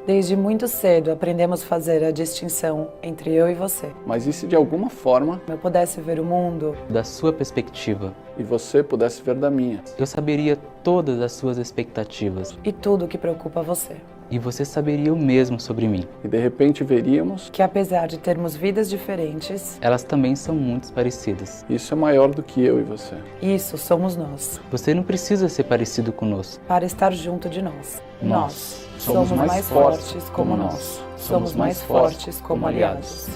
Desde muito cedo aprendemos a fazer a distinção entre eu e você. Mas e se de alguma forma Eu pudesse ver o mundo da sua perspectiva, e você pudesse ver da minha? eu saberia todas as suas expectativas e tudo o que preocupa você. e você saberia o mesmo sobre mim. E de repente veríamos, Que apesar de termos vidas diferentes, Elas também são muito parecidas. isso é maior do que eu e você. isso somos nós, Você não precisa ser parecido conosco. para estar junto de nós. Nós somos mais fortes como nós. Somos mais fortes como aliados.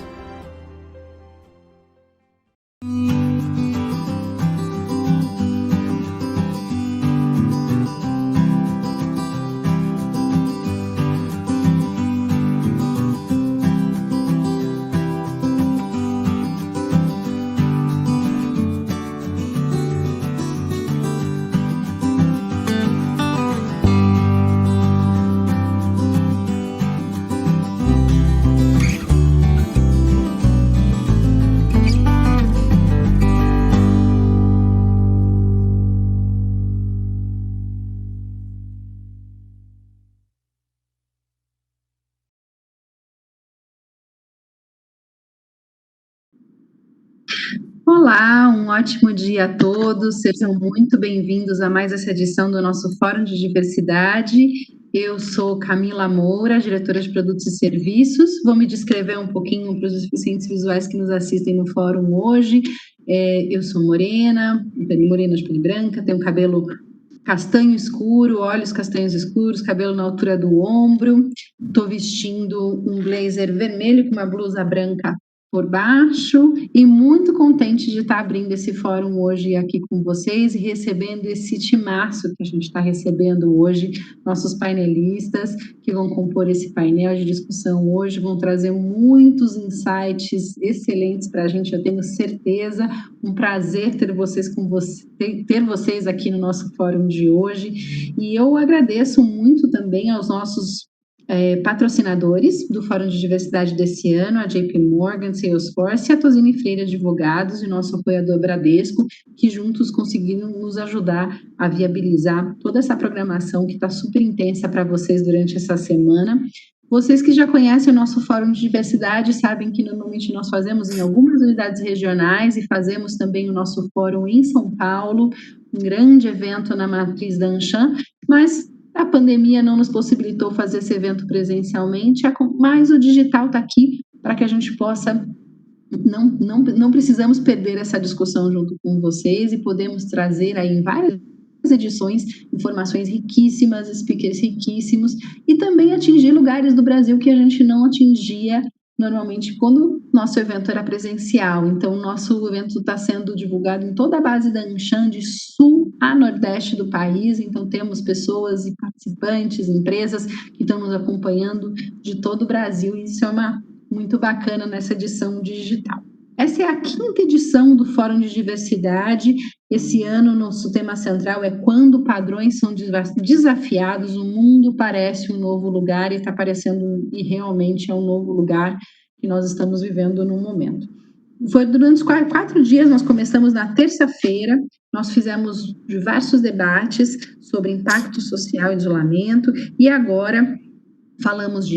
Olá, um ótimo dia a todos. Sejam muito bem-vindos a mais essa edição do nosso Fórum de Diversidade. Eu sou Camila Moura, diretora de Produtos e Serviços. Vou me descrever um pouquinho para os deficientes visuais que nos assistem no fórum hoje. Eu sou morena de pele branca, tenho cabelo castanho escuro, olhos castanhos escuros, cabelo na altura do ombro. Estou vestindo um blazer vermelho com uma blusa branca por baixo e muito contente de estar abrindo esse fórum hoje aqui com vocês e recebendo esse timaço que a gente está recebendo hoje, nossos painelistas que vão compor esse painel de discussão hoje, vão trazer muitos insights excelentes para a gente, eu tenho certeza, um prazer ter vocês aqui no nosso fórum de hoje, e eu agradeço muito também aos nossos patrocinadores do Fórum de Diversidade desse ano, a JP Morgan, Salesforce e a Tosini Freire Advogados e nosso apoiador Bradesco, que juntos conseguiram nos ajudar a viabilizar toda essa programação que está super intensa para vocês durante essa semana. Vocês que já conhecem o nosso Fórum de Diversidade sabem que normalmente nós fazemos em algumas unidades regionais e fazemos também o nosso fórum em São Paulo, um grande evento na matriz da Anshan, mas a pandemia não nos possibilitou fazer esse evento presencialmente, mas o digital está aqui para que a gente possa, não precisamos perder essa discussão junto com vocês e podemos trazer aí em várias edições informações riquíssimas, speakers riquíssimos e também atingir lugares do Brasil que a gente não atingia normalmente quando nosso evento era presencial. Então, o nosso evento está sendo divulgado em toda a base da Anshan, de sul a nordeste do país. Então, temos pessoas e participantes, empresas que estão nos acompanhando de todo o Brasil. E isso é muito bacana nessa edição digital. Essa é a 5ª edição do Fórum de Diversidade. Esse ano, nosso tema central é Quando padrões são desafiados, o mundo parece um novo lugar, e está parecendo, e realmente é um novo lugar que nós estamos vivendo no momento. Foi durante os 4 dias, nós começamos na terça-feira, nós fizemos diversos debates sobre impacto social e isolamento, e agora falamos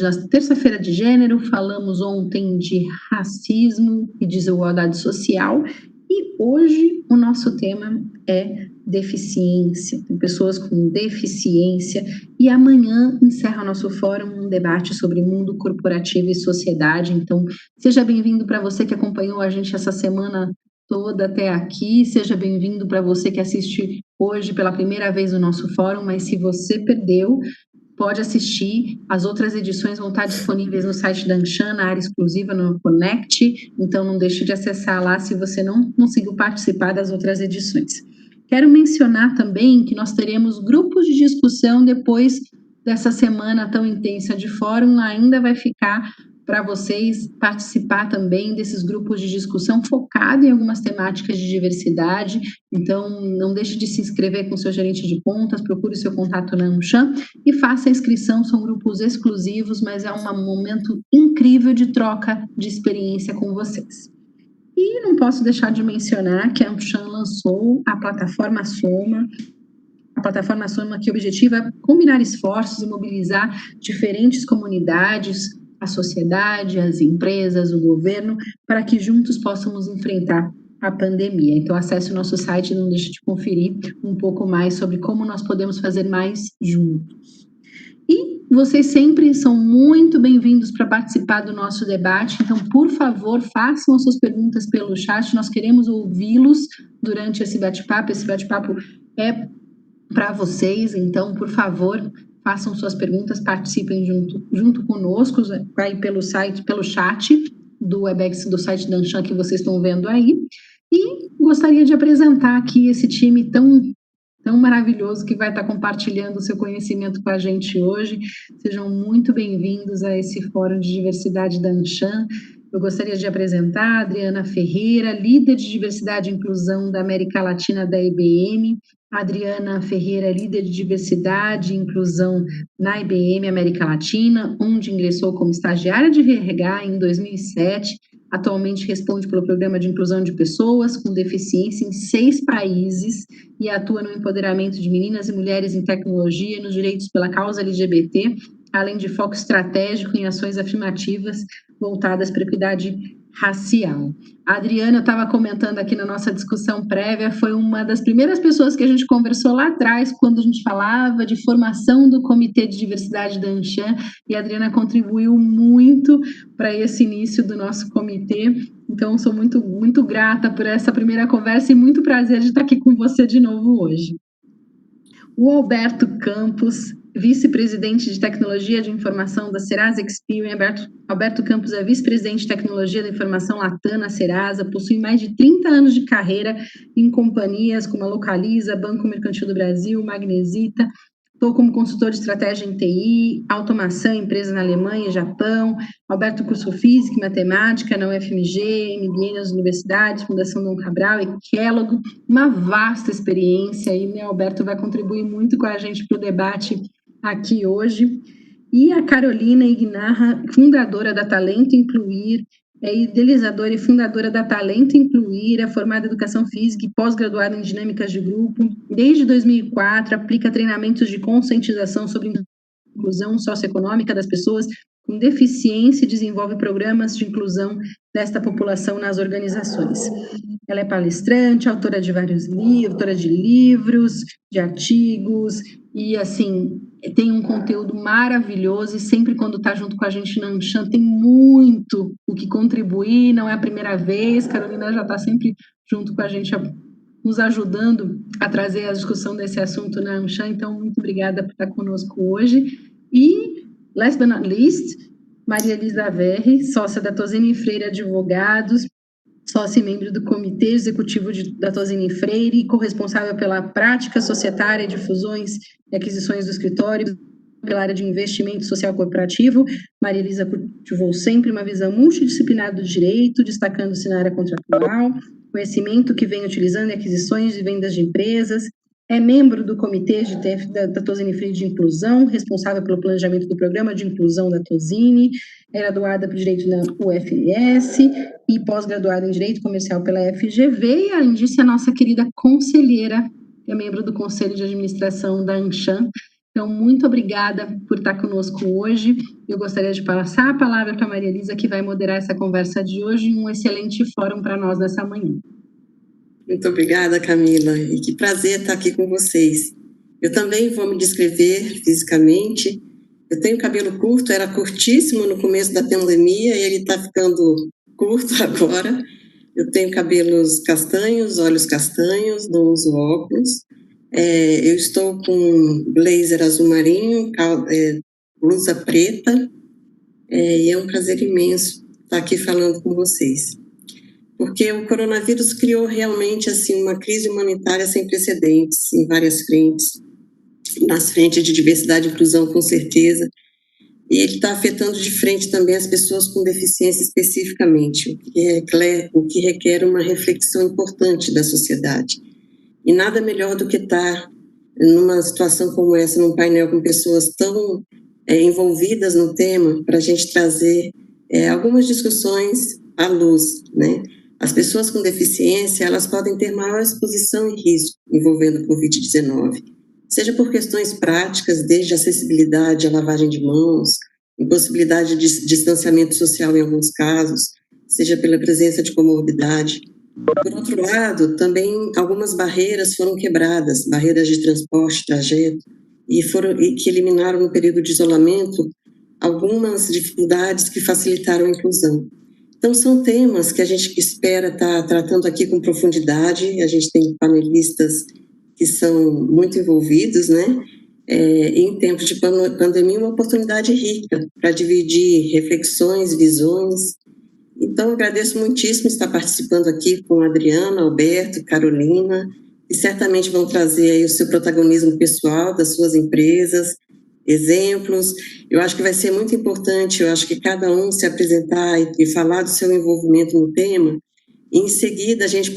na terça-feira de gênero, falamos ontem de racismo e desigualdade social, e hoje o nosso tema é deficiência, tem pessoas com deficiência, e amanhã encerra o nosso fórum um debate sobre mundo corporativo e sociedade. Então, seja bem-vindo para você que acompanhou a gente essa semana toda até aqui, seja bem-vindo para você que assiste hoje pela primeira vez o nosso fórum, mas se você perdeu, pode assistir, as outras edições vão estar disponíveis no site da Anshan, na área exclusiva, no Connect, então não deixe de acessar lá se você não conseguiu participar das outras edições. Quero mencionar também que nós teremos grupos de discussão depois dessa semana tão intensa de fórum, ainda vai ficar para vocês participar também desses grupos de discussão focado em algumas temáticas de diversidade. Então, não deixe de se inscrever com seu gerente de contas, procure o seu contato na Anshan e faça a inscrição, são grupos exclusivos, mas é um momento incrível de troca de experiência com vocês. E não posso deixar de mencionar que a Anshan lançou a plataforma Soma, A plataforma Soma, que objetiva combinar esforços e mobilizar diferentes comunidades, a sociedade, as empresas, o governo, para que juntos possamos enfrentar a pandemia. Então, acesse o nosso site e não deixe de conferir um pouco mais sobre como nós podemos fazer mais juntos. E vocês sempre são muito bem-vindos para participar do nosso debate, então, por favor, façam as suas perguntas pelo chat, nós queremos ouvi-los durante esse bate-papo é para vocês, então, por favor, façam suas perguntas, participem junto conosco, aí pelo chat do Webex, do site da Anshan que vocês estão vendo aí, e gostaria de apresentar aqui esse time tão maravilhoso que vai estar compartilhando o seu conhecimento com a gente hoje. Sejam muito bem-vindos a esse Fórum de Diversidade da Anshan. Eu gostaria de apresentar a Adriana Ferreira, líder de Diversidade e Inclusão da América Latina da IBM. A Adriana Ferreira, líder de Diversidade e Inclusão na IBM América Latina, onde ingressou como estagiária de RH em 2007. Atualmente responde pelo Programa de Inclusão de Pessoas com Deficiência em 6 países e atua no empoderamento de meninas e mulheres em tecnologia e nos direitos pela causa LGBT, além de foco estratégico em ações afirmativas voltadas para a equidade racial. A Adriana, eu estava comentando aqui na nossa discussão prévia, foi uma das primeiras pessoas que a gente conversou lá atrás, quando a gente falava de formação do Comitê de Diversidade da Anshan, e a Adriana contribuiu muito para esse início do nosso comitê. Então, sou muito, muito grata por essa primeira conversa e muito prazer de estar aqui com você de novo hoje. O Alberto Campos, vice-presidente de Tecnologia de Informação da Serasa Experian. Alberto Campos é vice-presidente de Tecnologia da Informação Latam na Serasa, possui mais de 30 anos de carreira em companhias como a Localiza, Banco Mercantil do Brasil, Magnesita. Estou como consultor de estratégia em TI, automação, empresa na Alemanha e Japão. Alberto cursou Física e Matemática na UFMG, MBA nas universidades, Fundação Dom Cabral e Kellogg. Uma vasta experiência e, né, Alberto vai contribuir muito com a gente para o debate aqui hoje. E a Carolina Ignarra, fundadora da Talento Incluir, é idealizadora e fundadora da Talento Incluir, é formada em Educação Física e pós-graduada em Dinâmicas de Grupo. Desde 2004, aplica treinamentos de conscientização sobre inclusão socioeconômica das pessoas com deficiência e desenvolve programas de inclusão desta população nas organizações. Ela é palestrante, autora de vários livros, autora de livros, de artigos, e assim, tem um conteúdo maravilhoso, e sempre quando está junto com a gente na Anshan tem muito o que contribuir, não é a primeira vez, Carolina já está sempre junto com a gente, nos ajudando a trazer a discussão desse assunto na Anshan, então muito obrigada por estar conosco hoje. E, last but not least, Maria Elisa Verri, sócia da Tosini Freire Advogados, sócia e membro do Comitê Executivo da Tosini Freire e corresponsável pela prática societária de fusões e aquisições do escritório pela área de investimento social corporativo. Maria Elisa cultivou sempre uma visão multidisciplinar do direito, destacando-se na área contratual, conhecimento que vem utilizando em aquisições e vendas de empresas. É membro do Comitê da Tosini Freire de Inclusão, responsável pelo planejamento do Programa de Inclusão da Tosini, é graduada por Direito na UFS e pós-graduada em Direito Comercial pela FGV, e além disso, a nossa querida conselheira, é membro do Conselho de Administração da Anshan. Então, muito obrigada por estar conosco hoje. Eu gostaria de passar a palavra para a Maria Elisa, que vai moderar essa conversa de hoje, e um excelente fórum para nós nessa manhã. Muito obrigada, Camila, e que prazer estar aqui com vocês. Eu também vou me descrever fisicamente. Eu tenho cabelo curto, era curtíssimo no começo da pandemia, e ele está ficando curto agora. Eu tenho cabelos castanhos, olhos castanhos, não uso óculos. Eu estou com blazer azul marinho, blusa preta, e é um prazer imenso estar aqui falando com vocês. Porque o coronavírus criou realmente assim, uma crise humanitária sem precedentes em várias frentes, nas frentes de diversidade e inclusão, com certeza, e ele está afetando de frente também as pessoas com deficiência especificamente, o que requer uma reflexão importante da sociedade. E nada melhor do que estar numa situação como essa, num painel com pessoas tão envolvidas no tema, para a gente trazer algumas discussões à luz, né? As pessoas com deficiência, elas podem ter maior exposição e risco envolvendo o Covid-19, seja por questões práticas, desde acessibilidade à lavagem de mãos, impossibilidade de distanciamento social em alguns casos, seja pela presença de comorbidade. Por outro lado, também algumas barreiras foram quebradas, barreiras de transporte, trajeto, e que eliminaram no período de isolamento algumas dificuldades que facilitaram a inclusão. Então, são temas que a gente espera estar tratando aqui com profundidade. A gente tem panelistas que são muito envolvidos, né? Em tempos de pandemia, uma oportunidade rica para dividir reflexões, visões. Então, agradeço muitíssimo estar participando aqui com a Adriana, Alberto, Carolina, que certamente vão trazer aí o seu protagonismo pessoal das suas empresas, exemplos. Eu acho que vai ser muito importante, eu acho que cada um se apresentar e falar do seu envolvimento no tema, e em seguida a gente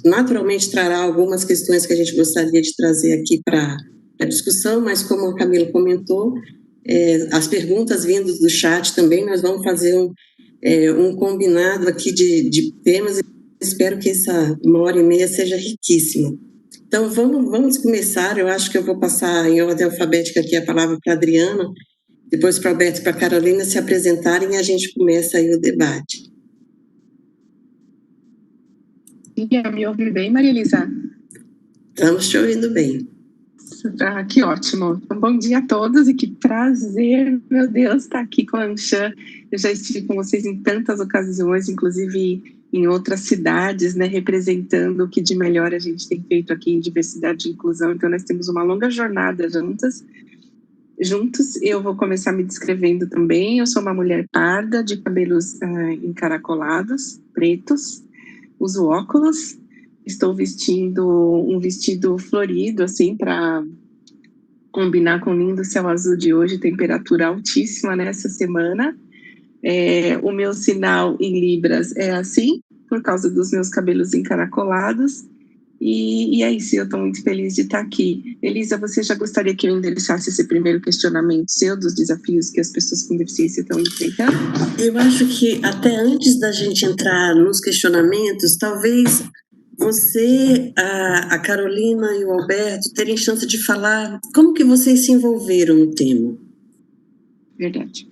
naturalmente trará algumas questões que a gente gostaria de trazer aqui para a discussão, mas como a Camila comentou, as perguntas vindas do chat também, nós vamos fazer um combinado aqui de temas. Espero que essa 1h30 seja riquíssima. Então, vamos começar. Eu acho que eu vou passar em ordem alfabética aqui a palavra para a Adriana, depois para o Alberto e para a Carolina se apresentarem e a gente começa aí o debate. Me ouve bem, Maria Elisa? Estamos te ouvindo bem. Ah, que ótimo. Então, bom dia a todos e que prazer, meu Deus, estar aqui com a Anshan. Eu já estive com vocês em tantas ocasiões, inclusive em outras cidades, né, representando o que de melhor a gente tem feito aqui em diversidade e inclusão. Então, nós temos uma longa jornada juntos. Eu vou começar me descrevendo também. Eu sou uma mulher parda, de cabelos encaracolados, pretos, uso óculos. Estou vestindo um vestido florido, assim, para combinar com o lindo céu azul de hoje, temperatura altíssima nessa semana. O meu sinal em Libras é assim, por causa dos meus cabelos encaracolados. E é isso, eu estou muito feliz de estar aqui. Elisa, você já gostaria que eu endereçasse esse primeiro questionamento seu, dos desafios que as pessoas com deficiência estão enfrentando? Eu acho que até antes da gente entrar nos questionamentos, talvez você, a Carolina e o Alberto terem chance de falar como que vocês se envolveram no tema. Verdade.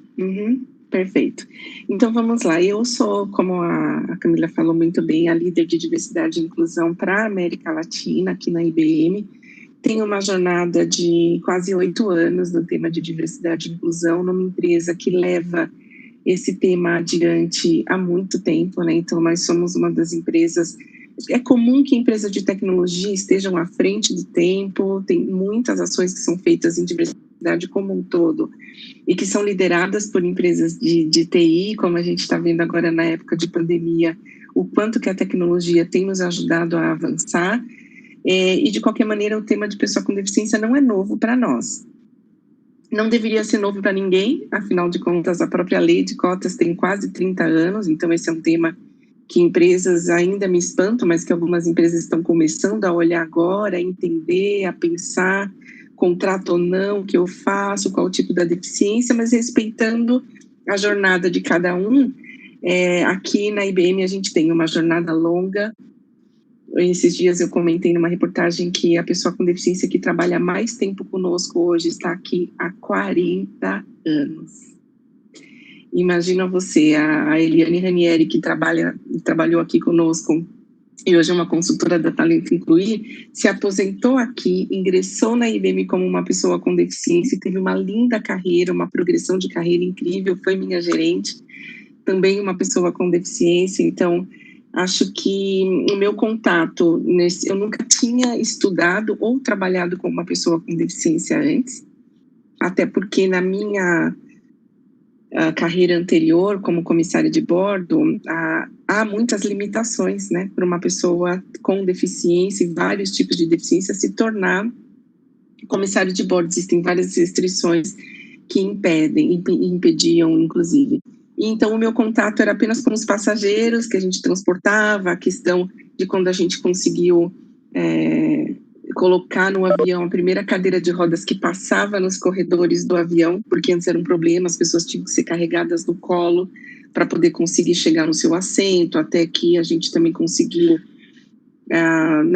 Perfeito. Então, vamos lá. Eu sou, como a Camila falou muito bem, a líder de diversidade e inclusão para a América Latina, aqui na IBM. Tenho uma jornada de quase 8 anos no tema de diversidade e inclusão, numa empresa que leva esse tema adiante há muito tempo, né? Então, nós somos uma das empresas. É comum que empresas de tecnologia estejam à frente do tempo, tem muitas ações que são feitas em diversidade como um todo e que são lideradas por empresas de TI, como a gente está vendo agora na época de pandemia, o quanto que a tecnologia tem nos ajudado a avançar. E, de qualquer maneira, o tema de pessoa com deficiência não é novo para nós. Não deveria ser novo para ninguém, afinal de contas, a própria lei de cotas tem quase 30 anos, então esse é um tema que empresas ainda me espantam, mas que algumas empresas estão começando a olhar agora, a entender, a pensar, contrato ou não, o que eu faço, qual o tipo da deficiência, mas respeitando a jornada de cada um. Aqui na IBM a gente tem uma jornada longa. Esses dias eu comentei numa reportagem que a pessoa com deficiência que trabalha mais tempo conosco hoje está aqui há 40 anos. Imagina você, a Eliane Ranieri, que trabalhou aqui conosco e hoje é uma consultora da Talento Incluir, se aposentou aqui, ingressou na IBM como uma pessoa com deficiência, teve uma linda carreira, uma progressão de carreira incrível, foi minha gerente, também uma pessoa com deficiência. Então, acho que o meu contato, eu nunca tinha estudado ou trabalhado com uma pessoa com deficiência antes, até porque na minha carreira anterior, como comissária de bordo, há muitas limitações, né, para uma pessoa com deficiência e vários tipos de deficiência se tornar comissário de bordo. Existem várias restrições que impediam, inclusive. E então, o meu contato era apenas com os passageiros que a gente transportava, a questão de quando a gente conseguiu colocar no avião a primeira cadeira de rodas que passava nos corredores do avião, porque antes era um problema, as pessoas tinham que ser carregadas no colo para poder conseguir chegar no seu assento, até que a gente também conseguiu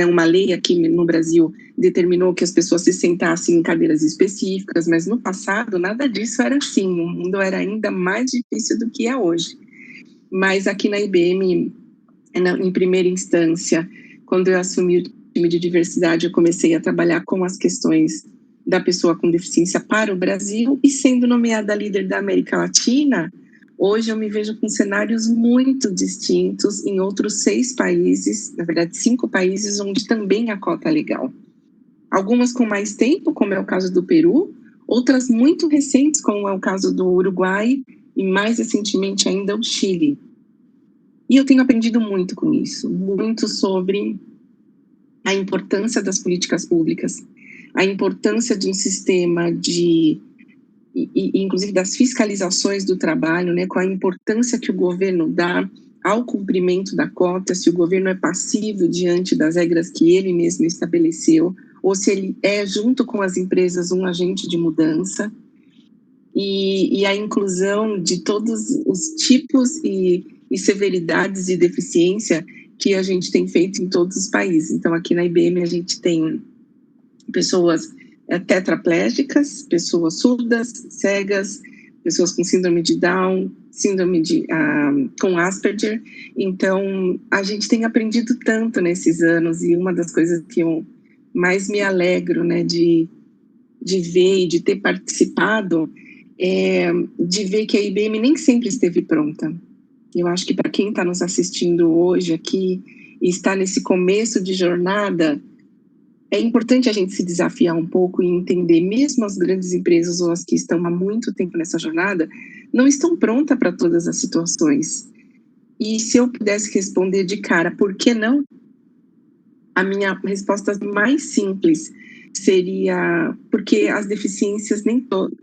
uma lei aqui no Brasil determinou que as pessoas se sentassem em cadeiras específicas, mas no passado nada disso era assim, o mundo era ainda mais difícil do que é hoje. Mas aqui na IBM, em primeira instância, quando eu assumi o time de diversidade, eu comecei a trabalhar com as questões da pessoa com deficiência para o Brasil, e sendo nomeada líder da América Latina, hoje eu me vejo com cenários muito distintos em outros 6 países, na verdade 5 países, onde também há cota legal. Algumas com mais tempo, como é o caso do Peru, outras muito recentes, como é o caso do Uruguai, e mais recentemente ainda o Chile. E eu tenho aprendido muito com isso, muito sobre a importância das políticas públicas, a importância de um sistema inclusive das fiscalizações do trabalho, né, com a importância que o governo dá ao cumprimento da cota, se o governo é passivo diante das regras que ele mesmo estabeleceu, ou se ele é, junto com as empresas, um agente de mudança, e a inclusão de todos os tipos e severidades de deficiência que a gente tem feito em todos os países. Então, aqui na IBM a gente tem pessoas tetraplégicas, pessoas surdas, cegas, pessoas com síndrome de Down, com Asperger. Então, a gente tem aprendido tanto nesses anos, e uma das coisas que eu mais me alegro, né, de ver e de ter participado é de ver que a IBM nem sempre esteve pronta. Eu acho que para quem está nos assistindo hoje aqui e está nesse começo de jornada, é importante a gente se desafiar um pouco e entender, mesmo as grandes empresas ou as que estão há muito tempo nessa jornada, não estão prontas para todas as situações. E se eu pudesse responder de cara, por que não? A minha resposta mais simples seria porque as deficiências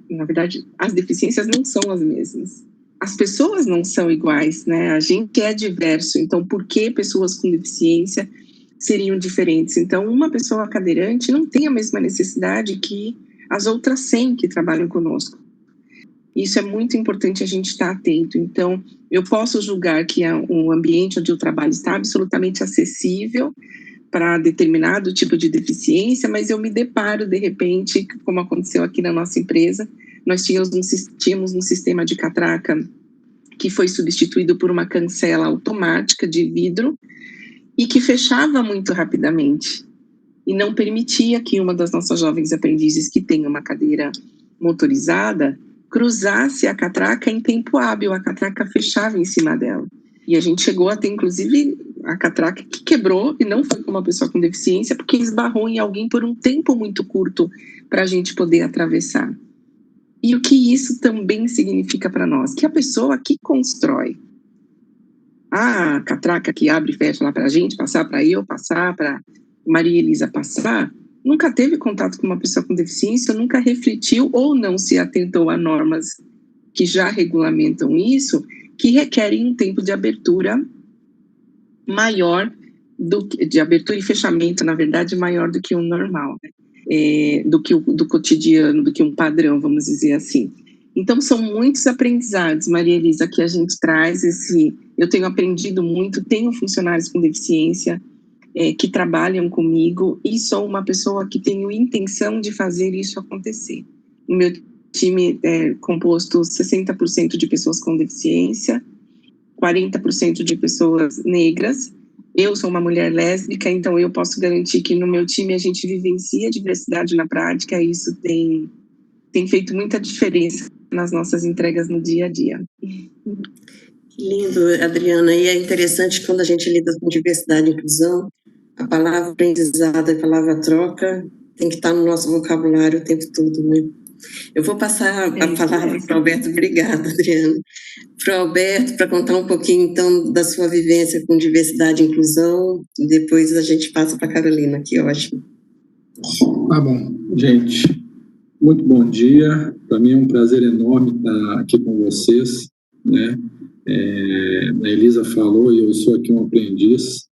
na verdade, as deficiências não são as mesmas. As pessoas não são iguais, né? A gente é diverso, então por que pessoas com deficiência seriam diferentes? Então, uma pessoa cadeirante não tem a mesma necessidade que as outras 100 que trabalham conosco. Isso é muito importante a gente estar atento. Então, eu posso julgar que um ambiente onde eu trabalho está absolutamente acessível para determinado tipo de deficiência, mas eu me deparo, de repente, como aconteceu aqui na nossa empresa, nós tínhamos um sistema de catraca que foi substituído por uma cancela automática de vidro e que fechava muito rapidamente e não permitia que uma das nossas jovens aprendizes que tem uma cadeira motorizada cruzasse a catraca em tempo hábil, a catraca fechava em cima dela. E a gente chegou a ter, inclusive, a catraca que quebrou, e não foi com uma pessoa com deficiência, porque esbarrou em alguém por um tempo muito curto para a gente poder atravessar. E o que isso também significa para nós? Que a pessoa que constrói a catraca que abre e fecha lá para a gente, passar para eu, passar para Maria Elisa passar, nunca teve contato com uma pessoa com deficiência, nunca refletiu ou não se atentou a normas que já regulamentam isso, que requerem um tempo de abertura maior, de abertura e fechamento, na verdade, maior do que o normal, né? do cotidiano, do que um padrão, vamos dizer assim. Então, são muitos aprendizados, Maria Elisa, que a gente traz. Eu tenho aprendido muito, tenho funcionários com deficiência que trabalham comigo, e sou uma pessoa que tenho intenção de fazer isso acontecer. O meu time é composto 60% de pessoas com deficiência, 40% de pessoas negras. Eu sou uma mulher lésbica, então eu posso garantir que no meu time a gente vivencia a diversidade na prática, e isso tem feito muita diferença nas nossas entregas no dia a dia. Que lindo, Adriana. E é interessante quando a gente lida com diversidade e inclusão, a palavra aprendizado, a palavra troca tem que estar no nosso vocabulário o tempo todo, né? Eu vou passar a palavra para o Alberto. Obrigada, Adriana. Para o Alberto, para contar um pouquinho, então, da sua vivência com diversidade e inclusão, e depois a gente passa para a Carolina, que ótimo. Tá bom, gente. Muito bom dia. Para mim é um prazer enorme estar aqui com vocês, né? A Elisa falou, e eu sou aqui um aprendiz.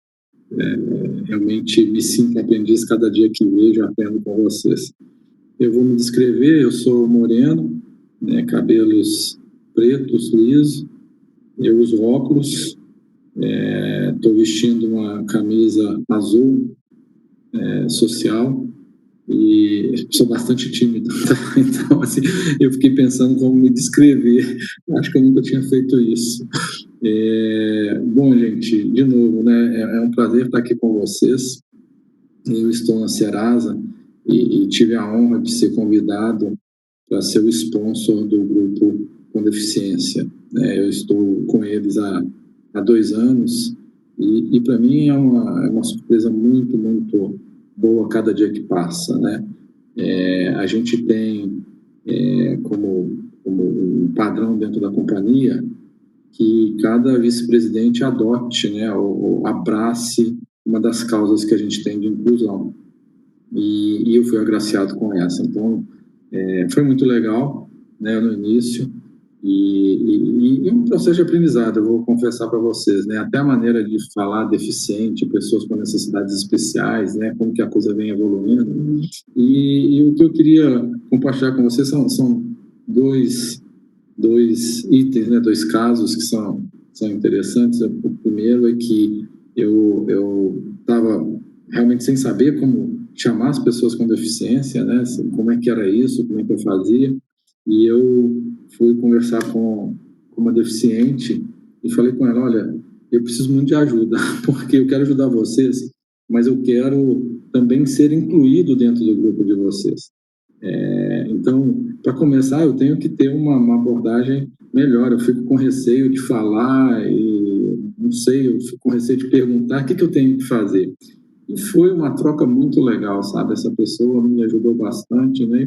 Realmente me sinto aprendiz cada dia que vejo, aprendo com vocês. Eu vou me descrever. Eu sou moreno, né, cabelos pretos, lisos, eu uso óculos, Estou vestindo uma camisa azul social e sou bastante tímido, tá? Então, assim, eu fiquei pensando como me descrever. Acho que eu nunca tinha feito isso. Bom, gente, de novo, né? É um prazer estar aqui com vocês. Eu estou na Serasa e tive a honra de ser convidado para ser o sponsor do grupo com deficiência. Eu estou com eles há 2 anos e para mim é uma surpresa muito, muito boa cada dia que passa, né? A gente tem como um padrão dentro da companhia que cada vice-presidente adote, né, ou abrace uma das causas que a gente tem de inclusão. E eu fui agraciado com essa. Então, foi muito legal, né, no início, e um processo de aprendizado, eu vou confessar para vocês, né, até a maneira de falar deficiente, pessoas com necessidades especiais, né, como que a coisa vem evoluindo. E o que eu queria compartilhar com vocês são dois itens, né, 2 casos que são interessantes. O primeiro é que eu estava realmente sem saber como chamar as pessoas com deficiência, né, como é que era isso, como é que eu fazia, e eu fui conversar com uma deficiente e falei com ela: olha, eu preciso muito de ajuda, porque eu quero ajudar vocês, mas eu quero também ser incluído dentro do grupo de vocês. Então, para começar, eu tenho que ter uma abordagem melhor. Eu fico com receio de falar e não sei, eu fico com receio de perguntar o que eu tenho que fazer. E foi uma troca muito legal, sabe? Essa pessoa me ajudou bastante, né?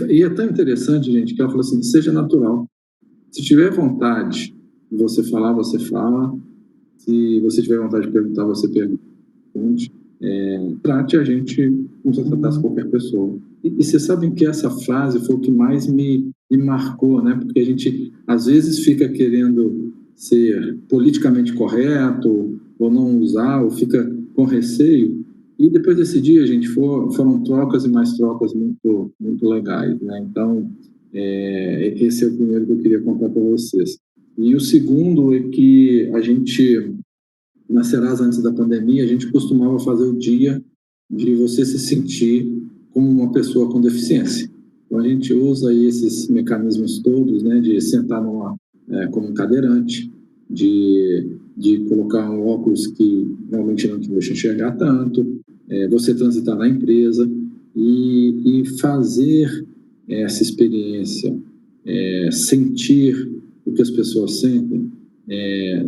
E é tão interessante, gente, que ela falou assim: seja natural. Se tiver vontade de você falar, você fala. Se você tiver vontade de perguntar, você pergunte. Trate a gente como se tratasse qualquer pessoa. E vocês sabem que essa frase foi o que mais me marcou, né? Porque a gente, às vezes, fica querendo ser politicamente correto, ou não usar, ou fica com receio. E depois desse dia, gente, foram trocas e mais trocas muito, muito legais, né? Então, esse é o primeiro que eu queria contar para vocês. E o segundo é que a gente, na Serasa, antes da pandemia, a gente costumava fazer o dia de você se sentir como uma pessoa com deficiência. Então, a gente usa aí esses mecanismos todos, né, de sentar como um cadeirante, de colocar um óculos que realmente não te deixa enxergar tanto, você transitar na empresa e fazer essa experiência, sentir o que as pessoas sentem,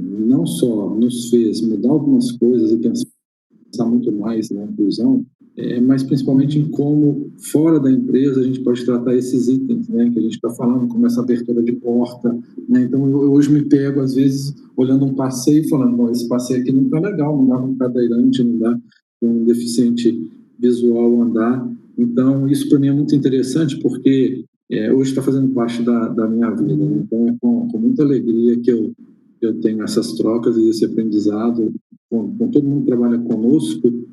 não só nos fez mudar algumas coisas e pensar muito mais na inclusão, mas principalmente em como, fora da empresa, a gente pode tratar esses itens, né, que a gente está falando, como essa abertura de porta, né? Então, eu hoje me pego, às vezes, olhando um passeio e falando: bom, esse passeio aqui não está legal, não dá para um cadeirante, não dá para um deficiente visual andar. Então, isso para mim é muito interessante, porque hoje está fazendo parte da minha vida. Então, é com muita alegria que eu tenho essas trocas e esse aprendizado com todo mundo que trabalha conosco,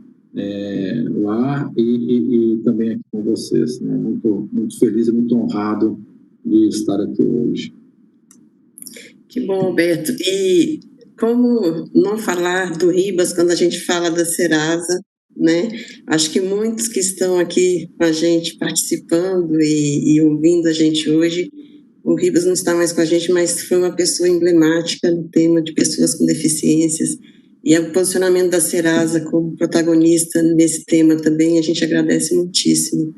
lá e também aqui com vocês, né? Muito, muito feliz e muito honrado de estar aqui hoje. Que bom, Alberto. E como não falar do Ribas quando a gente fala da Serasa, né? Acho que muitos que estão aqui com a gente participando e ouvindo a gente hoje, o Ribas não está mais com a gente, mas foi uma pessoa emblemática no tema de pessoas com deficiências. E o posicionamento da Serasa como protagonista nesse tema também, a gente agradece muitíssimo.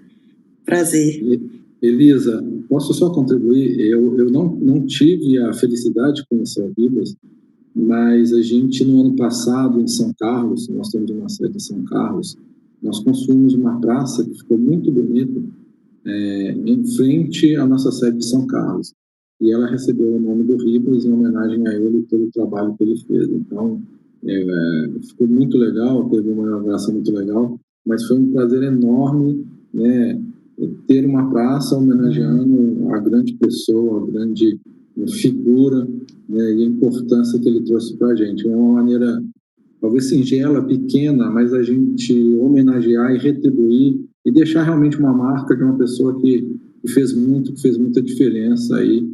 Prazer. Elisa, posso só contribuir? Eu não tive a felicidade de conhecer o Ribas, mas a gente, no ano passado, em São Carlos, nós temos uma sede em São Carlos, nós construímos uma praça que ficou muito bonita, em frente à nossa sede de São Carlos. E ela recebeu o nome do Ribas em homenagem a ele pelo trabalho que ele fez. Então, ficou muito legal, teve uma inauguração muito legal, mas foi um prazer enorme, né, ter uma praça homenageando a grande pessoa, a grande figura, né, e a importância que ele trouxe para a gente. É uma maneira, talvez singela, pequena, mas a gente homenagear e retribuir e deixar realmente uma marca de uma pessoa que fez muita diferença aí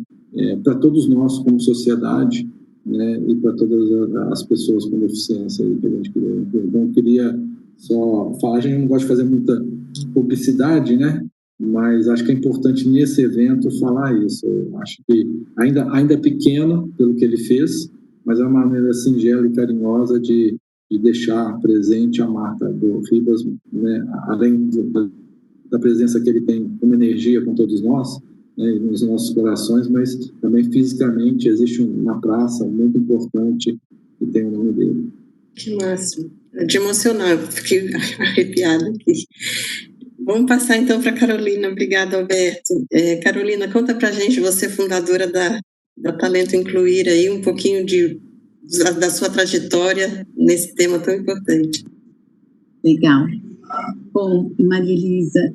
para todos nós como sociedade, né, e para todas as pessoas com deficiência aí que a gente queria. Então, eu queria só falar, a gente não gosta de fazer muita publicidade, né, mas acho que é importante nesse evento falar isso. Eu acho que ainda é pequeno pelo que ele fez, mas é uma maneira singela e carinhosa de deixar presente a marca do Ribas, né, além da presença que ele tem como energia com todos nós, né, nos nossos corações, mas também fisicamente existe uma praça muito importante que tem o nome dele. Que máximo. É de emocionar, fiquei arrepiada aqui. Vamos passar então para Carolina. Obrigada, Alberto. Carolina, conta para a gente, você é fundadora da Talento Incluir, aí um pouquinho da sua trajetória nesse tema tão importante. Legal. Bom, Maria Elisa,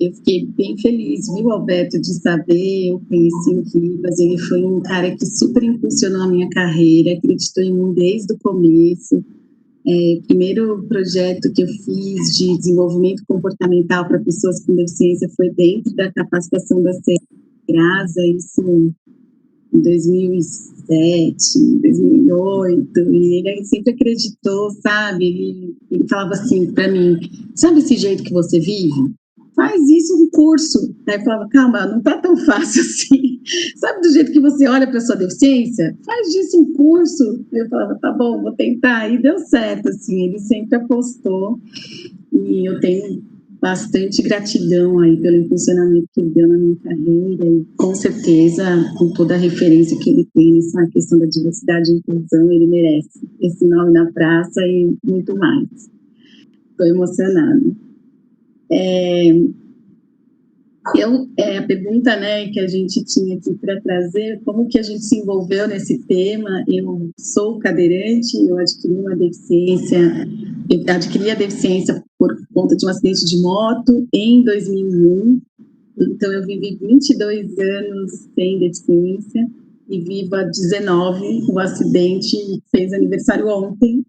eu fiquei bem feliz, viu, Alberto, de saber, eu conheci o Ribas, ele foi um cara que super impulsionou a minha carreira, acreditou em mim desde o começo. Primeiro projeto que eu fiz de desenvolvimento comportamental para pessoas com deficiência foi dentro da capacitação da Serasa, isso em 2007, 2008, e ele sempre acreditou, sabe? Ele falava assim para mim, sabe esse jeito que você vive? Faz isso um curso. Aí eu falava, calma, não tá tão fácil assim. Sabe do jeito que você olha para sua deficiência? Faz disso um curso. Eu falava, tá bom, vou tentar. E deu certo, assim, ele sempre apostou. E eu tenho bastante gratidão aí pelo impulsionamento que ele deu na minha carreira. E com certeza, com toda a referência que ele tem nessa questão da diversidade e inclusão, ele merece esse nome na praça e muito mais. Estou emocionada. A pergunta, né, que a gente tinha aqui para trazer, como que a gente se envolveu nesse tema? Eu sou cadeirante, eu adquiri a deficiência por conta de um acidente de moto em 2001, então eu vivi 22 anos sem deficiência e vivo há 19, o acidente fez aniversário ontem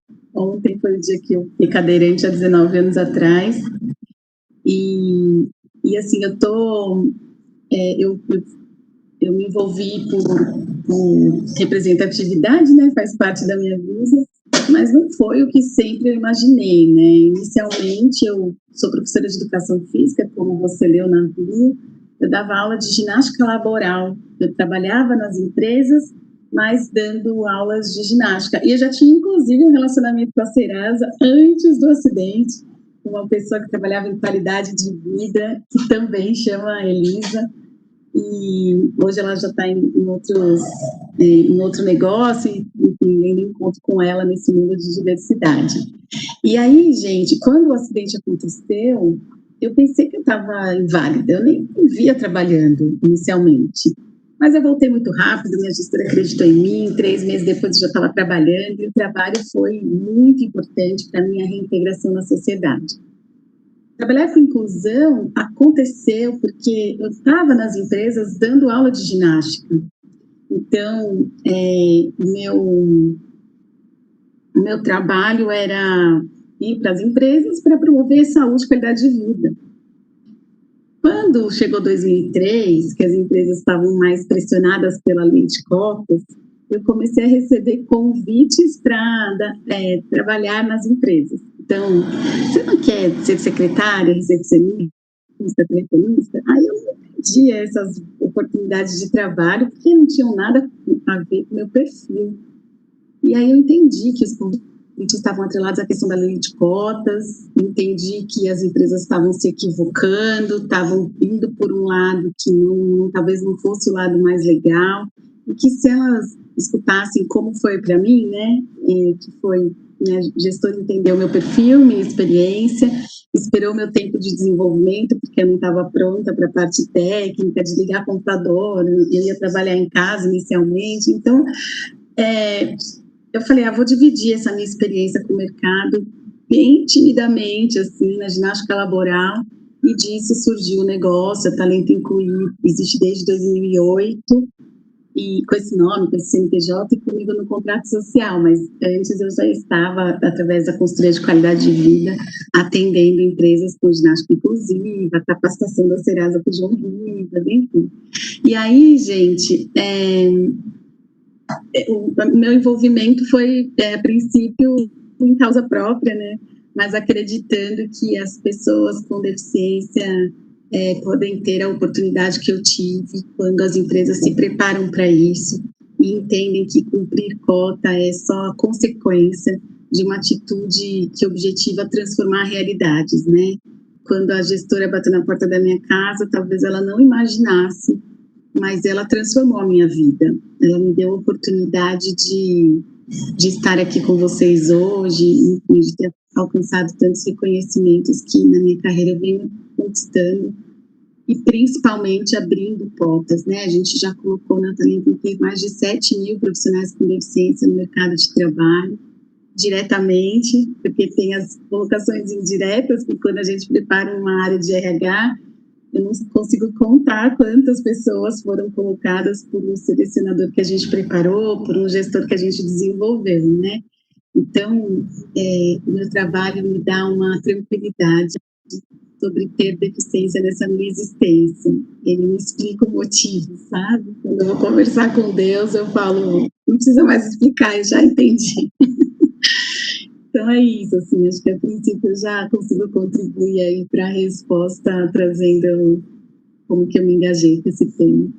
foi o dia que eu fiquei cadeirante há 19 anos atrás. E assim, eu me envolvi por representatividade, né, faz parte da minha vida, mas não foi o que sempre eu imaginei, né. Inicialmente, eu sou professora de educação física, como você leu na bio, eu dava aula de ginástica laboral, eu trabalhava nas empresas, mas dando aulas de ginástica, e eu já tinha, inclusive, um relacionamento com a Serasa antes do acidente, uma pessoa que trabalhava em qualidade de vida, que também chama Elisa, e hoje ela já está em outro negócio, e ainda encontro com ela nesse mundo de diversidade. E aí, gente, quando o acidente aconteceu, eu pensei que eu estava inválida, eu nem me via trabalhando inicialmente, mas eu voltei muito rápido, minha gestora acreditou em mim, 3 meses depois eu já estava trabalhando, e o trabalho foi muito importante para a minha reintegração na sociedade. Trabalhar com inclusão aconteceu porque eu estava nas empresas dando aula de ginástica. Então, meu trabalho era ir para as empresas para promover saúde e qualidade de vida. Quando chegou 2003, que as empresas estavam mais pressionadas pela lei de cotas, eu comecei a receber convites para trabalhar nas empresas. Então, você não quer ser secretária, recepcionista, telefonista? Aí eu pedi essas oportunidades de trabalho, porque não tinham nada a ver com o meu perfil. E aí eu entendi que os convites estavam atrelados à questão da lei de cotas, entendi que as empresas estavam se equivocando, estavam indo por um lado que talvez não fosse o lado mais legal, e que se elas escutassem como foi para mim, né, que foi, minha gestora entendeu meu perfil, minha experiência, esperou meu tempo de desenvolvimento, porque eu não estava pronta para a parte técnica, de ligar computador, eu ia trabalhar em casa inicialmente, então, eu falei, vou dividir essa minha experiência com o mercado bem timidamente, assim, na ginástica laboral, e disso surgiu o negócio, a Talento Incluir, existe desde 2008, e com esse nome, com esse CNPJ, e comigo no contrato social, mas antes eu já estava, através da consultoria de qualidade de vida, atendendo empresas com ginástica inclusiva, capacitação da Serasa com o João Ribas, enfim. E aí, gente, o meu envolvimento foi, a princípio, em causa própria, né? Mas acreditando que as pessoas com deficiência podem ter a oportunidade que eu tive quando as empresas se preparam para isso e entendem que cumprir cota é só a consequência de uma atitude que objetiva transformar realidades, né? Quando a gestora bateu na porta da minha casa, talvez ela não imaginasse, mas ela transformou a minha vida. Ela me deu a oportunidade de estar aqui com vocês hoje, de ter alcançado tantos reconhecimentos que na minha carreira eu venho conquistando, e principalmente abrindo portas, né? A gente já colocou na Talento mais de 7 mil profissionais com deficiência no mercado de trabalho, diretamente, porque tem as colocações indiretas, que quando a gente prepara uma área de RH, eu não consigo contar quantas pessoas foram colocadas por um selecionador que a gente preparou, por um gestor que a gente desenvolveu, né? Então, o meu trabalho me dá uma tranquilidade sobre ter deficiência nessa minha existência. Ele me explica o motivo, sabe? Quando eu vou conversar com Deus, eu falo, não precisa mais explicar, eu já entendi. Então é isso, assim, acho que a princípio eu já consigo contribuir aí para a resposta, trazendo como que eu me engajei com esse tema.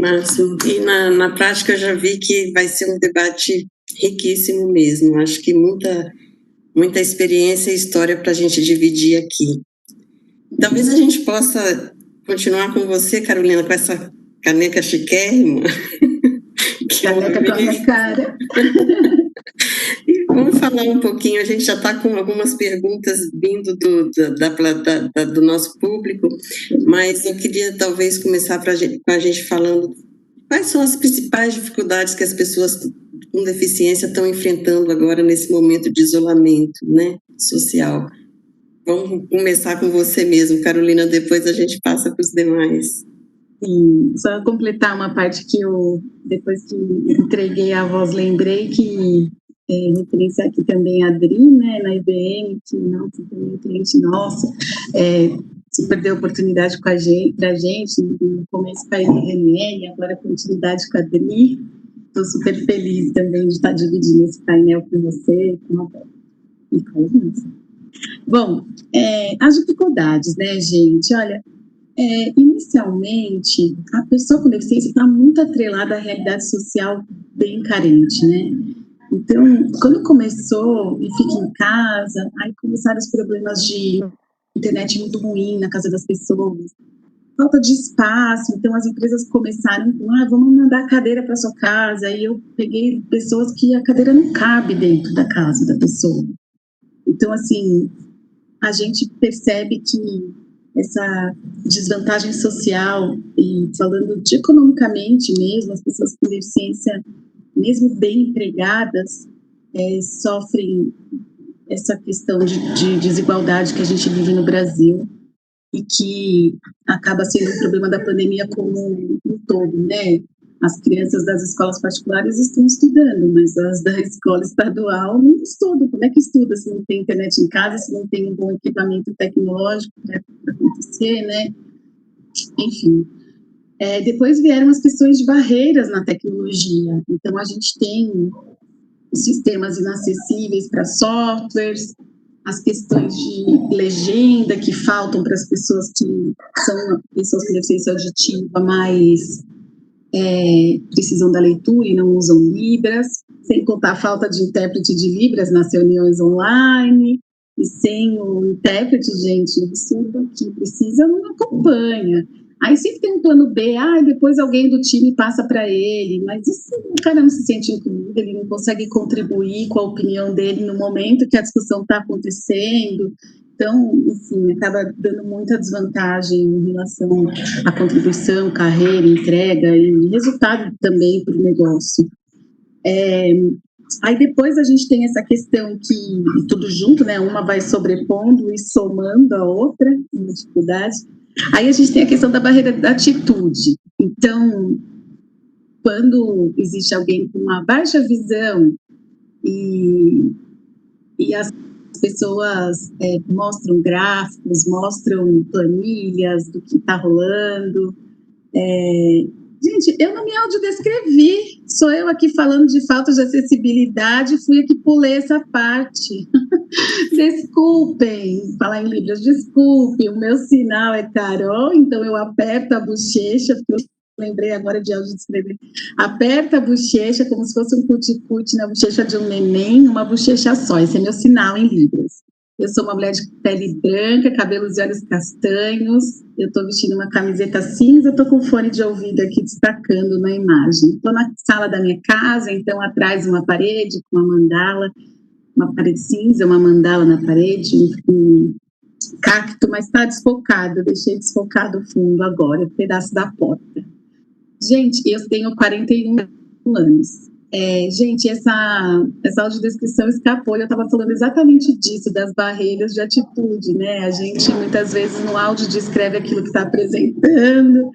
Márcio, e na prática eu já vi que vai ser um debate riquíssimo mesmo, acho que muita experiência e história para a gente dividir aqui. Talvez a gente possa continuar com você, Carolina, com essa caneca chiquérrima. Caneca com a minha cara. Vamos falar um pouquinho, a gente já está com algumas perguntas vindo do nosso público, mas eu queria talvez começar com a gente falando quais são as principais dificuldades que as pessoas com deficiência estão enfrentando agora nesse momento de isolamento, né, social. Vamos começar com você mesmo, Carolina, depois a gente passa para os demais. Sim, só completar uma parte que eu, depois que entreguei a voz, lembrei que referência aqui também a Adri, né, na IBM, que nossa, também é cliente nosso, se perdeu a oportunidade com a gente, no começo com a Renier, agora continuidade com a Adri. Estou super feliz também de estar dividindo esse painel com você, com a e com a Luísa. Bom, as dificuldades, né, gente? Olha, inicialmente, a pessoa com deficiência está muito atrelada à realidade social bem carente, né? Então, quando começou e fica em casa, aí começaram os problemas de internet muito ruim na casa das pessoas, falta de espaço, então as empresas começaram com, vamos mandar a cadeira para sua casa, e eu peguei pessoas que a cadeira não cabe dentro da casa da pessoa. Então, assim, a gente percebe que essa desvantagem social, e falando de economicamente mesmo, as pessoas com deficiência, mesmo bem empregadas, sofrem essa questão de desigualdade que a gente vive no Brasil e que acaba sendo um problema da pandemia como um todo, né? As crianças das escolas particulares estão estudando, mas as da escola estadual não estudam. Como é que estuda se não tem internet em casa, se não tem um bom equipamento tecnológico para acontecer, né? Enfim. Depois vieram as questões de barreiras na tecnologia. Então, a gente tem sistemas inacessíveis para softwares, as questões de legenda que faltam para as pessoas que são pessoas com deficiência auditiva, mas precisam da leitura e não usam Libras, sem contar a falta de intérprete de Libras nas reuniões online, e sem o intérprete, gente, o surdo que precisa não acompanha. Aí sempre tem um plano B, depois alguém do time passa para ele, mas isso, o cara não se sente incluído, ele não consegue contribuir com a opinião dele no momento que a discussão está acontecendo. Então, enfim, acaba dando muita desvantagem em relação à contribuição, carreira, entrega e resultado também para o negócio. Aí depois a gente tem essa questão que, tudo junto, né, uma vai sobrepondo e somando a outra, uma dificuldade. Aí a gente tem a questão da barreira da atitude. Então, quando existe alguém com uma baixa visão e as pessoas mostram gráficos, mostram planilhas do que está rolando, Gente, eu não me audiodescrevi. Sou eu aqui falando de falta de acessibilidade, fui aqui pulei essa parte. Desculpem, falar em Libras, desculpe, o meu sinal é Carol, então eu aperto a bochecha, porque eu lembrei agora de audiodescrever. Aperta a bochecha como se fosse um cuticute na bochecha de um neném, uma bochecha só. Esse é meu sinal em Libras. Eu sou uma mulher de pele branca, cabelos e olhos castanhos. Eu estou vestindo uma camiseta cinza, estou com fone de ouvido aqui destacando na imagem. Estou na sala da minha casa, então atrás uma parede com uma mandala, uma parede cinza, uma mandala na parede, um cacto, mas está desfocado. Eu deixei desfocado o fundo agora, o pedaço da porta. Gente, eu tenho 41 anos. Gente, essa audiodescrição escapou, eu estava falando exatamente disso, das barreiras de atitude, né? A gente, muitas vezes, no áudio descreve aquilo que está apresentando,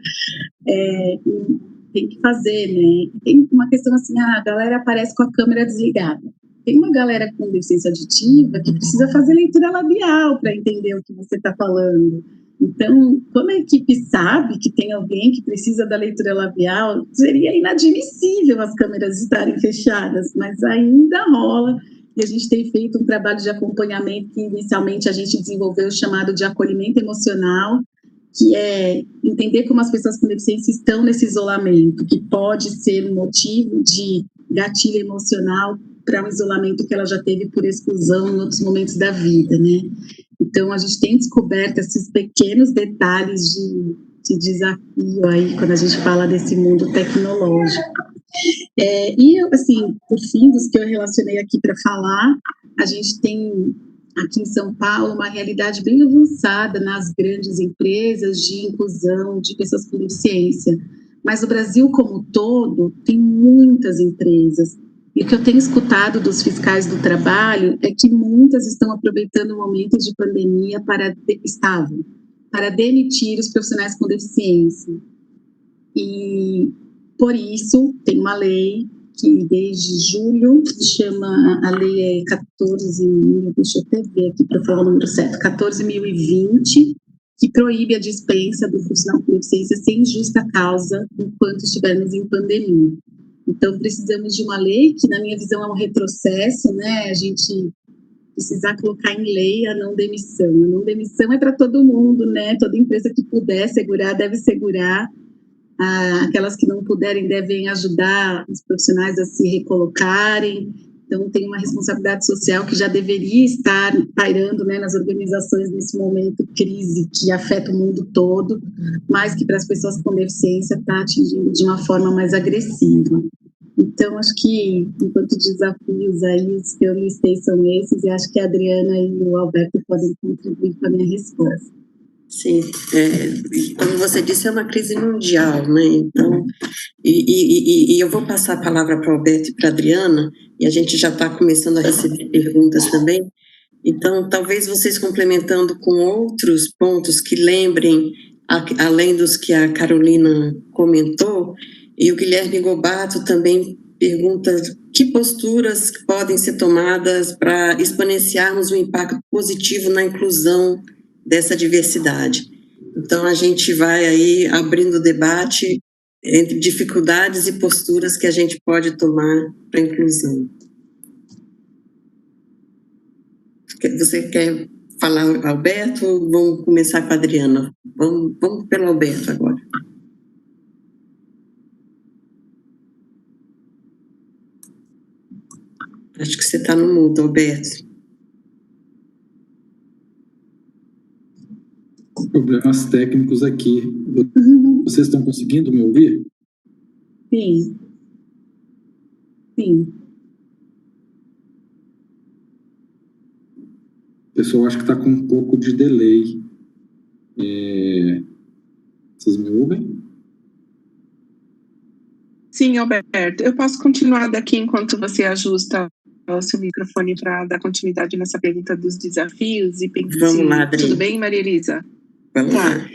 tem que fazer, né? Tem uma questão assim, a galera aparece com a câmera desligada. Tem uma galera com deficiência auditiva que precisa fazer leitura labial para entender o que você está falando. Então, quando a equipe sabe que tem alguém que precisa da leitura labial, seria inadmissível as câmeras estarem fechadas, mas ainda rola. E a gente tem feito um trabalho de acompanhamento que inicialmente a gente desenvolveu chamado de acolhimento emocional, que é entender como as pessoas com deficiência estão nesse isolamento, que pode ser um motivo de gatilho emocional para um isolamento que ela já teve por exclusão em outros momentos da vida, né? Então, a gente tem descoberto esses pequenos detalhes de desafio aí, quando a gente fala desse mundo tecnológico. E, assim, por fim, dos que eu relacionei aqui para falar, a gente tem aqui em São Paulo uma realidade bem avançada nas grandes empresas de inclusão de pessoas com deficiência. Mas o Brasil como um todo tem muitas empresas. E o que eu tenho escutado dos fiscais do trabalho é que muitas estão aproveitando o momento de pandemia para demitir os profissionais com deficiência. E, por isso, tem uma lei que, desde julho, a lei é 14.000, deixa eu até ver aqui para falar o número certo, 14.020, que proíbe a dispensa do profissional com deficiência sem justa causa enquanto estivermos em pandemia. Então, precisamos de uma lei que, na minha visão, é um retrocesso, né? A gente precisar colocar em lei a não demissão. A não demissão é para todo mundo, né? Toda empresa que puder segurar, deve segurar. Aquelas que não puderem devem ajudar os profissionais a se recolocarem. Então, tem uma responsabilidade social que já deveria estar pairando, né, nas organizações nesse momento crise que afeta o mundo todo, mas que para as pessoas com deficiência está atingindo de uma forma mais agressiva. Então, acho que, enquanto desafios aí, os que eu listei são esses, e acho que a Adriana e o Alberto podem contribuir com a minha resposta. Sim, como você disse, é uma crise mundial, né? Então, e eu vou passar a palavra para o Alberto e para a Adriana, e a gente já está começando a receber perguntas também. Então, talvez vocês complementando com outros pontos que lembrem, além dos que a Carolina comentou, e o Guilherme Gobato também pergunta que posturas podem ser tomadas para exponenciarmos o impacto positivo na inclusão dessa diversidade. Então, a gente vai aí abrindo o debate entre dificuldades e posturas que a gente pode tomar para a inclusão. Você quer falar, Alberto, ou vamos começar com a Adriana? Vamos pelo Alberto agora. Acho que você está no mudo, Alberto. Problemas técnicos aqui. Vocês estão conseguindo me ouvir? Sim. Sim. Pessoal, acho que está com um pouco de delay. Vocês me ouvem? Sim, Alberto. Eu posso continuar daqui enquanto você ajusta o seu microfone para dar continuidade nessa pergunta dos desafios e pensar. Vamos lá, Adri. Tudo bem, Maria Elisa? Vamos lá.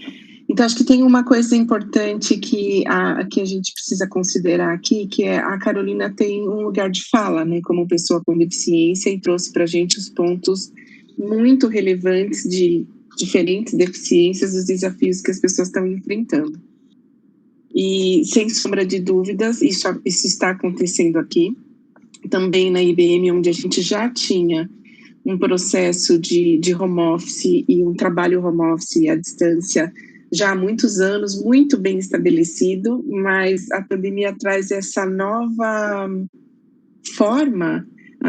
Então, acho que tem uma coisa importante que a gente precisa considerar aqui, que é a Carolina tem um lugar de fala, né, como pessoa com deficiência, e trouxe para a gente os pontos muito relevantes de diferentes deficiências, os desafios que as pessoas estão enfrentando. E, sem sombra de dúvidas, isso está acontecendo aqui, também na IBM, onde a gente já tinha um processo de home office e um trabalho home office à distância já há muitos anos, muito bem estabelecido, mas a pandemia traz essa nova forma,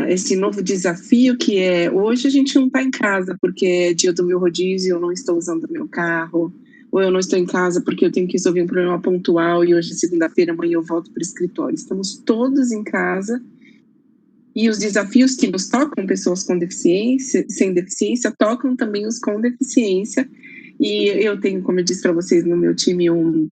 esse novo desafio que é, hoje a gente não está em casa porque é dia do meu rodízio, eu não estou usando o meu carro, ou eu não estou em casa porque eu tenho que resolver um problema pontual e hoje é segunda-feira, amanhã eu volto para o escritório. Estamos todos em casa e os desafios que nos tocam, pessoas com deficiência, sem deficiência, tocam também os com deficiência. E eu tenho, como eu disse para vocês, no meu time, um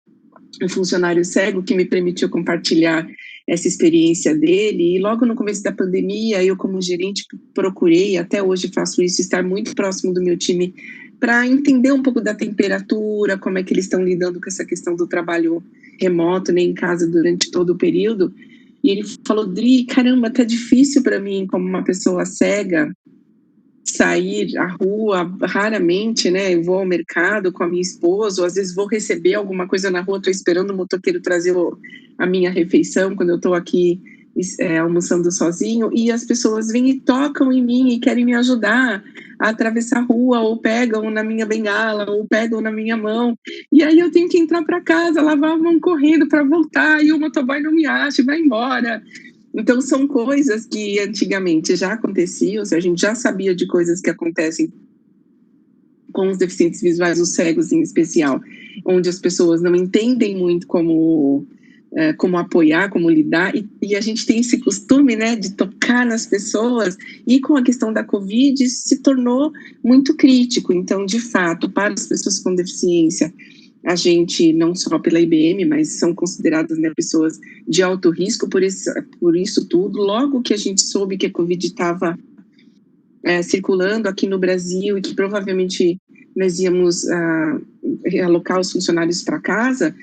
funcionário cego que me permitiu compartilhar essa experiência dele. E logo no começo da pandemia, eu como gerente procurei, até hoje faço isso, estar muito próximo do meu time para entender um pouco da temperatura, como é que eles estão lidando com essa questão do trabalho remoto, nem em casa durante todo o período. E ele falou, Dri, caramba, tá difícil para mim, como uma pessoa cega, sair à rua raramente, né? Eu vou ao mercado com a minha esposa, ou às vezes vou receber alguma coisa na rua, estou esperando o motoqueiro trazer a minha refeição quando eu estou aqui almoçando sozinho, e as pessoas vêm e tocam em mim e querem me ajudar a atravessar a rua, ou pegam na minha bengala, ou pegam na minha mão, e aí eu tenho que entrar para casa, lavar a mão correndo para voltar, e o motoboy não me acha e vai embora. Então, são coisas que antigamente já aconteciam, a gente já sabia de coisas que acontecem com os deficientes visuais, os cegos em especial, onde as pessoas não entendem muito como apoiar, como lidar, e a gente tem esse costume, né, de tocar nas pessoas, e com a questão da Covid isso se tornou muito crítico. Então, de fato, para as pessoas com deficiência, a gente, não só pela IBM, mas são consideradas, né, pessoas de alto risco por isso tudo. Logo que a gente soube que a Covid estava circulando aqui no Brasil e que provavelmente nós íamos alocar os funcionários para casa,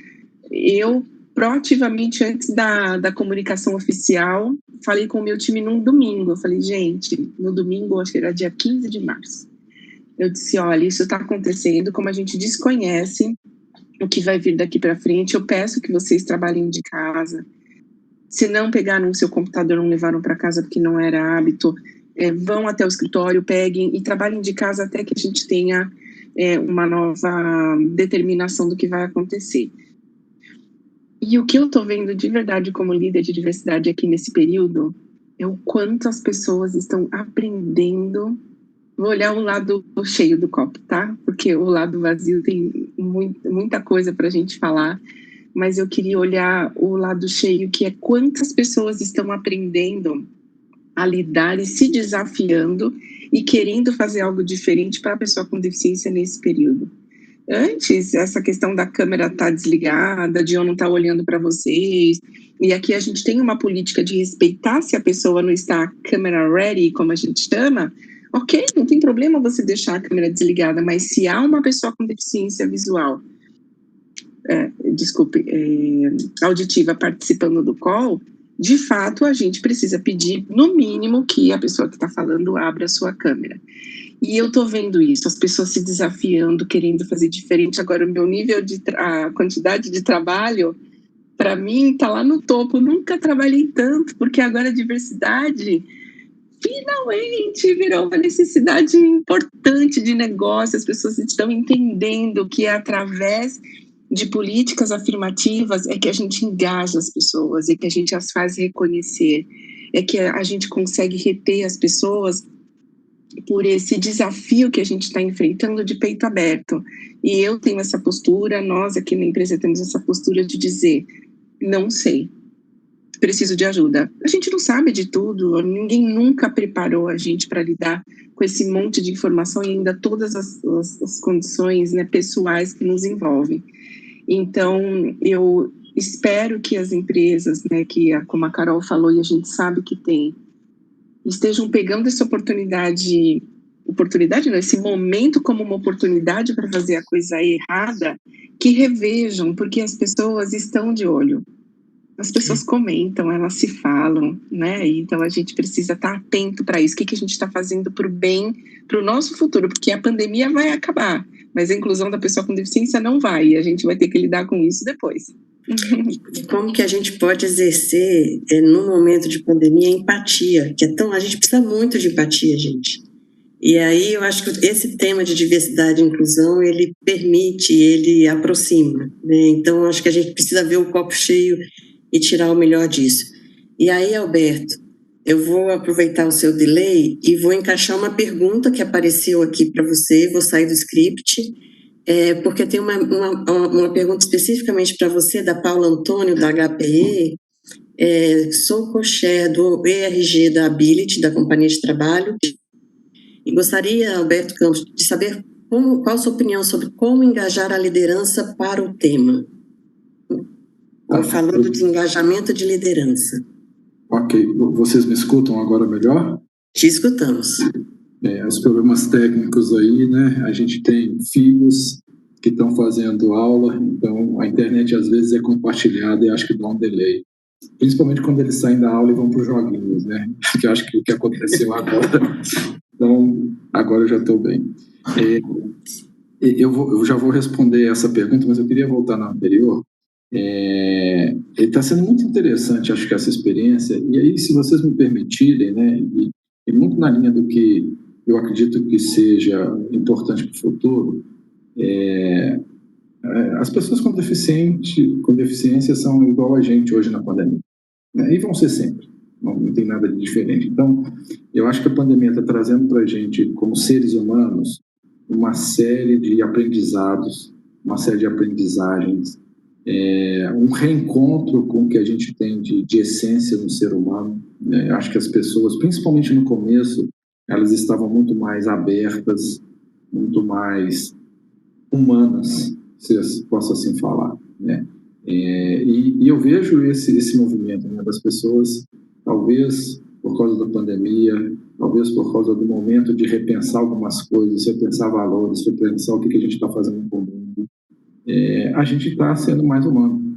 eu proativamente, antes da comunicação oficial, falei com o meu time num domingo. Eu falei, gente, no domingo, acho que era dia 15 de março, eu disse, olha, isso está acontecendo, como a gente desconhece o que vai vir daqui para frente, eu peço que vocês trabalhem de casa. Se não pegaram o seu computador, não levaram para casa porque não era hábito, vão até o escritório, peguem e trabalhem de casa até que a gente tenha uma nova determinação do que vai acontecer. E o que eu estou vendo de verdade como líder de diversidade aqui nesse período é o quanto as pessoas estão aprendendo. Vou olhar o lado cheio do copo, tá? Porque o lado vazio tem muita coisa para a gente falar, mas eu queria olhar o lado cheio, que é quantas pessoas estão aprendendo a lidar e se desafiando e querendo fazer algo diferente para a pessoa com deficiência nesse período. Antes, essa questão da câmera estar desligada, de eu não estar olhando para vocês, e aqui a gente tem uma política de respeitar se a pessoa não está camera ready, como a gente chama. Ok, não tem problema você deixar a câmera desligada, mas se há uma pessoa com deficiência visual, auditiva participando do call, de fato a gente precisa pedir, no mínimo, que a pessoa que está falando abra a sua câmera. E eu estou vendo isso, as pessoas se desafiando, querendo fazer diferente. Agora, o meu nível a quantidade de trabalho, para mim, está lá no topo. Nunca trabalhei tanto, porque agora a diversidade finalmente virou uma necessidade importante de negócio. As pessoas estão entendendo que é através de políticas afirmativas é que a gente engaja as pessoas, é que a gente as faz reconhecer, é que a gente consegue reter as pessoas por esse desafio que a gente está enfrentando de peito aberto. E eu tenho essa postura, nós aqui na empresa temos essa postura de dizer, não sei, preciso de ajuda. A gente não sabe de tudo, ninguém nunca preparou a gente para lidar com esse monte de informação e ainda todas as condições, né, pessoais que nos envolvem. Então, eu espero que as empresas, né, que como a Carol falou e a gente sabe que tem, estejam pegando essa oportunidade não, esse momento como uma oportunidade para fazer a coisa errada, que revejam, porque as pessoas estão de olho. As pessoas comentam, elas se falam, né? Então a gente precisa estar atento para isso. O que a gente está fazendo para o bem, para o nosso futuro? Porque a pandemia vai acabar, mas a inclusão da pessoa com deficiência não vai, e a gente vai ter que lidar com isso depois. E como que a gente pode exercer, num momento de pandemia, empatia, que a gente precisa muito de empatia, gente. E aí eu acho que esse tema de diversidade e inclusão, ele permite, ele aproxima, né? Então, acho que a gente precisa ver o copo cheio e tirar o melhor disso. E aí, Alberto, eu vou aproveitar o seu delay e vou encaixar uma pergunta que apareceu aqui para você, vou sair do script, porque tem uma pergunta especificamente para você, da Paula Antônio, da HPE. Sou co-chair do ERG da Ability, da Companhia de Trabalho, e gostaria, Alberto Campos, de saber qual a sua opinião sobre como engajar a liderança para o tema. Falando de engajamento de liderança. Ok, vocês me escutam agora melhor? Te escutamos. Os problemas técnicos aí, né? A gente tem filhos que estão fazendo aula, então a internet às vezes é compartilhada e acho que dá um delay. Principalmente quando eles saem da aula e vão para os joguinhos, né? Que eu acho que o que aconteceu agora. Então, agora eu já estou bem. Eu já vou responder essa pergunta, mas eu queria voltar na anterior. Está sendo muito interessante, acho que essa experiência. E aí, se vocês me permitirem, né? E muito na linha do que eu acredito que seja importante para o futuro, as pessoas com deficiência são igual a gente hoje na pandemia, né? E vão ser sempre. Não tem nada de diferente. Então, eu acho que a pandemia está trazendo para a gente, como seres humanos, uma série de aprendizados, uma série de aprendizagens, um reencontro com o que a gente tem de essência no ser humano. Eu acho que as pessoas, principalmente no começo, elas estavam muito mais abertas, muito mais humanas, se eu posso assim falar, né? E eu vejo esse movimento, né, das pessoas, talvez por causa da pandemia, talvez por causa do momento de repensar algumas coisas, repensar valores, repensar o que a gente está fazendo com o mundo, a gente está sendo mais humano.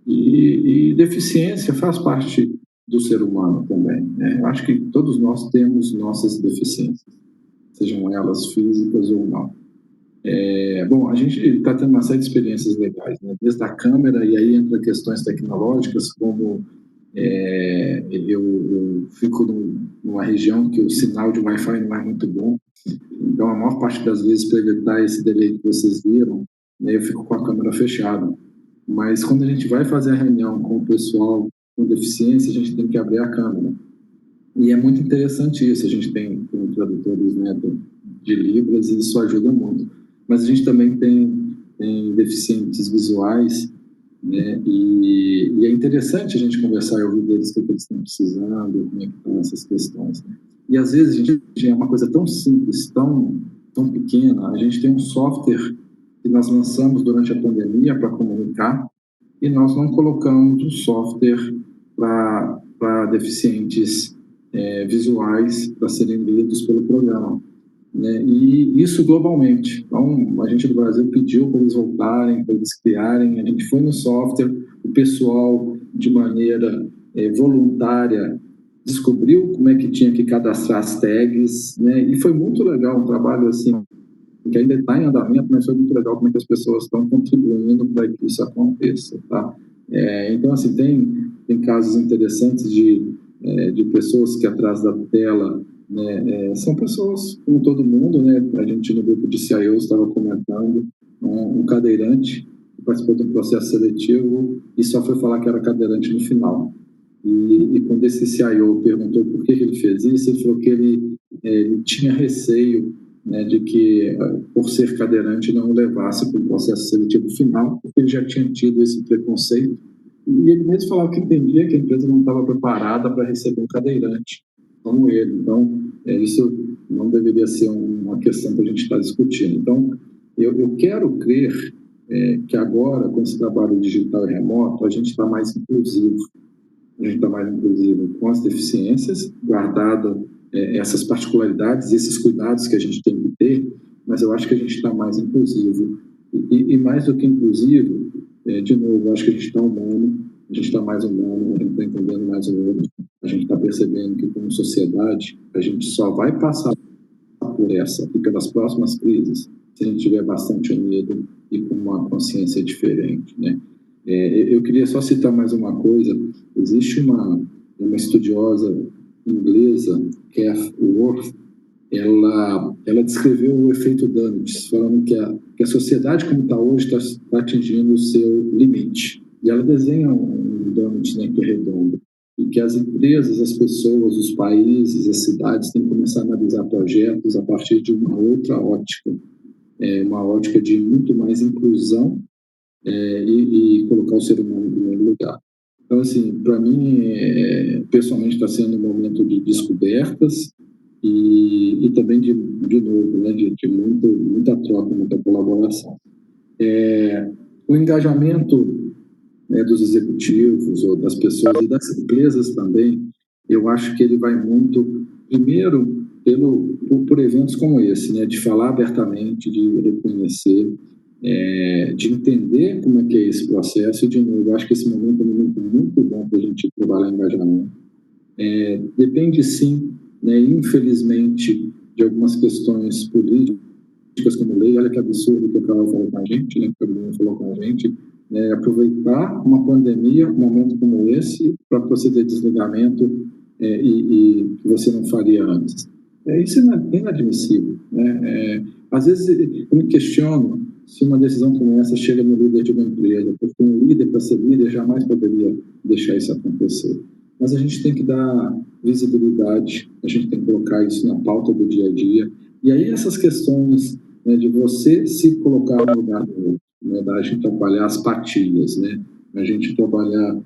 E deficiência faz parte do ser humano também, né? Eu acho que todos nós temos nossas deficiências, sejam elas físicas ou não. Bom, a gente está tendo uma série de experiências legais, né? Desde a câmera, e aí entra questões tecnológicas, como eu fico numa região que o sinal de Wi-Fi não é muito bom, então a maior parte das vezes, para evitar esse delay que vocês viram, né, eu fico com a câmera fechada. Mas quando a gente vai fazer a reunião com o pessoal com deficiência, a gente tem que abrir a câmera. E é muito interessante isso, a gente tem tradutores, né, de Libras, e isso ajuda muito. Mas a gente também tem deficientes visuais, né, e é interessante a gente conversar e ouvir deles o que eles estão precisando, como é que estão essas questões, né? E às vezes a gente é uma coisa tão simples, tão pequena. A gente tem um software que nós lançamos durante a pandemia para comunicar, e nós não colocamos um software para deficientes visuais para serem lidos pelo programa, né? E isso globalmente. Então, a gente do Brasil pediu para eles voltarem, para eles criarem, a gente foi no software, o pessoal, de maneira voluntária, descobriu como é que tinha que cadastrar as tags, né? E foi muito legal, um trabalho assim, que ainda está em andamento, mas foi muito legal como é que as pessoas estão contribuindo para que isso aconteça, tá? Então, assim, tem casos interessantes de pessoas que atrás da tela, né, são pessoas como todo mundo, né? A gente no grupo de CIOs estava comentando um cadeirante que participou de um processo seletivo e só foi falar que era cadeirante no final. E quando esse CIO perguntou por que ele fez isso, ele falou que ele tinha receio, né, de que, por ser cadeirante, não o levasse para o processo seletivo final, porque ele já tinha tido esse preconceito. E ele mesmo falava que entendia que a empresa não estava preparada para receber um cadeirante como ele. Então, isso não deveria ser uma questão que a gente está discutindo. Então, eu quero crer que agora, com esse trabalho digital e remoto, a gente está mais inclusivo. A gente está mais inclusivo com as deficiências, guardado essas particularidades, esses cuidados que a gente tem que ter, mas eu acho que a gente está mais inclusivo. E mais do que inclusivo, de novo, eu acho que a gente está humano, a gente está mais humano, a gente está entendendo mais o outro, a gente está percebendo que, como sociedade, a gente só vai passar por essa e pelas próximas crises se a gente tiver bastante unido e com uma consciência diferente, né? Eu queria só citar mais uma coisa. Existe uma estudiosa inglesa, Kath Worth, ela descreveu o efeito Donitz, falando que a sociedade como está hoje está atingindo o seu limite. E ela desenha um Donitz, né, que é redondo, e que as empresas, as pessoas, os países, as cidades têm que começar a analisar projetos a partir de uma outra ótica, uma ótica de muito mais inclusão e colocar o ser humano em primeiro lugar. Então, assim, para mim, pessoalmente, está sendo um momento de descobertas e também de novo, né, de muita troca, muita colaboração. O engajamento dos executivos ou das pessoas e das empresas também, eu acho que ele vai muito, primeiro, por eventos como esse, né, de falar abertamente, de reconhecer, de entender como é que é esse processo. E, de novo, eu acho que esse momento é um momento muito bom para a gente trabalhar engajamento. Depende, sim, né, infelizmente, de algumas questões políticas como lei. Olha que absurdo que a Carol falou com a gente, né, que a Bruno falou com a gente, aproveitar uma pandemia, um momento como esse, para proceder desligamento e que você não faria antes. Isso é inadmissível, né? Às vezes eu me questiono se uma decisão como essa chega no líder de uma empresa, porque um líder, para ser líder, jamais poderia deixar isso acontecer. Mas a gente tem que dar visibilidade, a gente tem que colocar isso na pauta do dia a dia. E aí essas questões, né, de você se colocar no lugar do outro, né, da gente trabalhar as partilhas, né, a gente trabalhar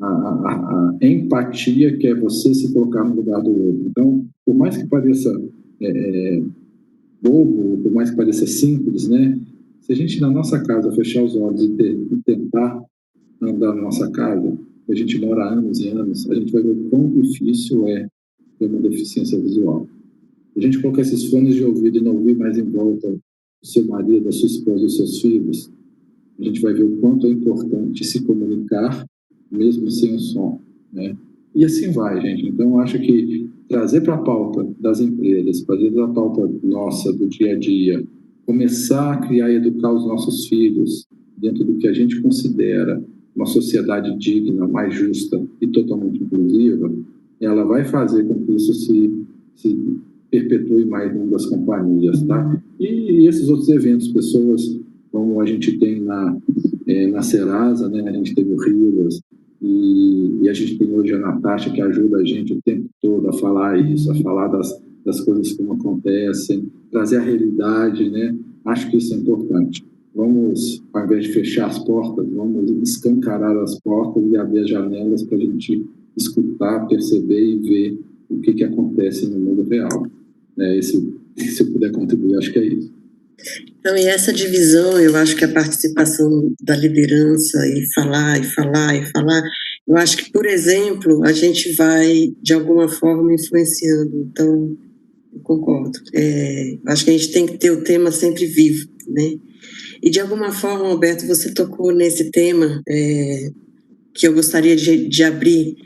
a empatia, que é você se colocar no lugar do outro. Então, por mais que pareça bobo, por mais que pareça simples, né, se a gente na nossa casa fechar os olhos e tentar andar na nossa casa, a gente mora há anos e anos, a gente vai ver o quão difícil é ter uma deficiência visual. A gente colocar esses fones de ouvido e não ouvir mais em volta o seu marido, a sua esposa, os seus filhos, a gente vai ver o quanto é importante se comunicar, mesmo sem o som, né? E assim vai, gente. Então, eu acho que trazer para a pauta das empresas, trazer para a pauta nossa, do dia a dia, começar a criar e educar os nossos filhos dentro do que a gente considera uma sociedade digna, mais justa e totalmente inclusiva, ela vai fazer com que isso se perpetue mais dentro das companhias, tá? E esses outros eventos, pessoas como a gente tem na Serasa, né? A gente teve o Rivas, e a gente tem hoje a Natasha, que ajuda a gente o tempo todo a falar isso, a falar das coisas como acontecem, trazer a realidade, né? Acho que isso é importante. Vamos, ao invés de fechar as portas, vamos escancarar as portas e abrir as janelas para a gente escutar, perceber e ver o que acontece no mundo real. Se eu puder contribuir, acho que é isso. Então, e essa divisão, eu acho que a participação da liderança e falar, eu acho que, por exemplo, a gente vai, de alguma forma, influenciando. Então, eu concordo. Acho que a gente tem que ter o tema sempre vivo, né? E, de alguma forma, Alberto, você tocou nesse tema que eu gostaria de abrir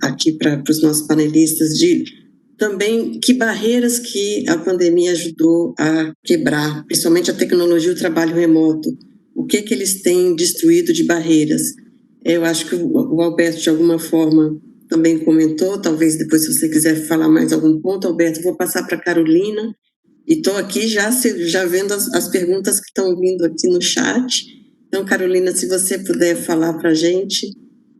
aqui para os nossos panelistas, de também que barreiras que a pandemia ajudou a quebrar, principalmente a tecnologia e o trabalho remoto. O que eles têm destruído de barreiras? Eu acho que o Alberto, de alguma forma, também comentou, talvez depois, se você quiser falar mais algum ponto, Alberto, vou passar para a Carolina, e estou aqui já vendo as perguntas que estão vindo aqui no chat. Então, Carolina, se você puder falar para a gente,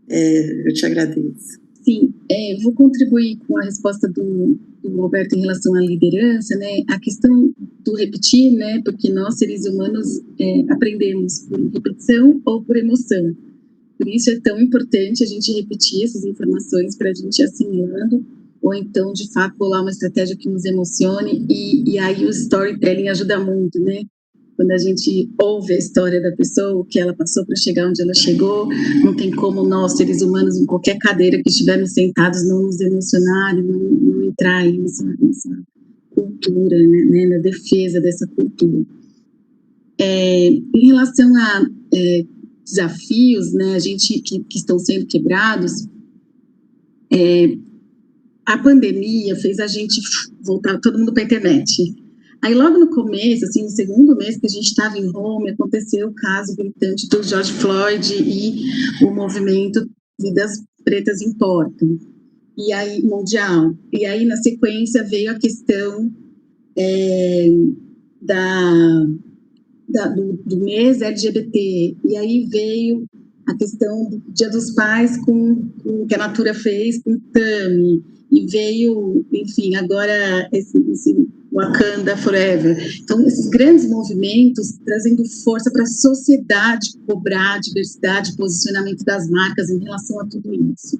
eu te agradeço. Sim, vou contribuir com a resposta do Roberto em relação à liderança, né? A questão do repetir, né? Porque nós, seres humanos, aprendemos por repetição ou por emoção. Por isso é tão importante a gente repetir essas informações para a gente ir assimilando, ou então, de fato, bolar uma estratégia que nos emocione, e aí o storytelling ajuda muito, né? Quando a gente ouve a história da pessoa, o que ela passou para chegar onde ela chegou, não tem como nós, seres humanos, em qualquer cadeira que estivermos sentados, não nos emocionar, não entrar nessa cultura, né, na defesa dessa cultura. Em relação a desafios, né, a gente que estão sendo quebrados, a pandemia fez a gente voltar todo mundo para a internet. Aí logo no começo, assim, no segundo mês que a gente estava em Roma, aconteceu o caso gritante do George Floyd e o movimento Vidas Pretas Importam, e aí mundial. E aí na sequência veio a questão do mês LGBT, e aí veio a questão do Dia dos Pais com que a Natura fez com o Tami, e veio, enfim, agora esse Wakanda Forever. Então, esses grandes movimentos trazendo força para a sociedade cobrar diversidade, posicionamento das marcas em relação a tudo isso.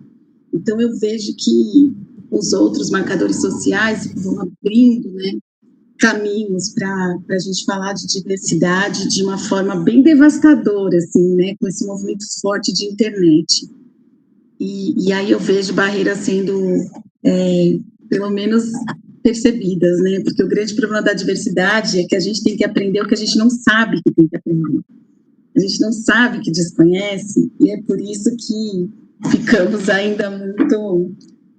Então, eu vejo que os outros marcadores sociais vão abrindo, né, caminhos para a gente falar de diversidade de uma forma bem devastadora, assim, né, com esse movimento forte de internet. E aí eu vejo barreiras sendo, pelo menos, percebidas, né, porque o grande problema da diversidade é que a gente tem que aprender o que a gente não sabe que tem que aprender. A gente não sabe que desconhece, e é por isso que ficamos ainda muito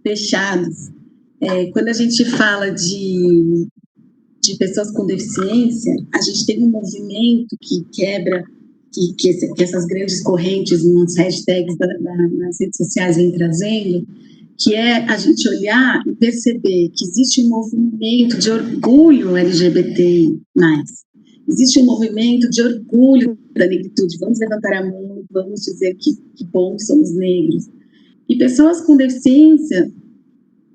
fechados. Quando a gente fala de pessoas com deficiência, a gente tem um movimento que quebra, que essas grandes correntes nas hashtags nas redes sociais vêm trazendo, que é a gente olhar e perceber que existe um movimento de orgulho LGBT+. Existe um movimento de orgulho da negritude. Vamos levantar a mão, vamos dizer que bom que somos negros. E pessoas com deficiência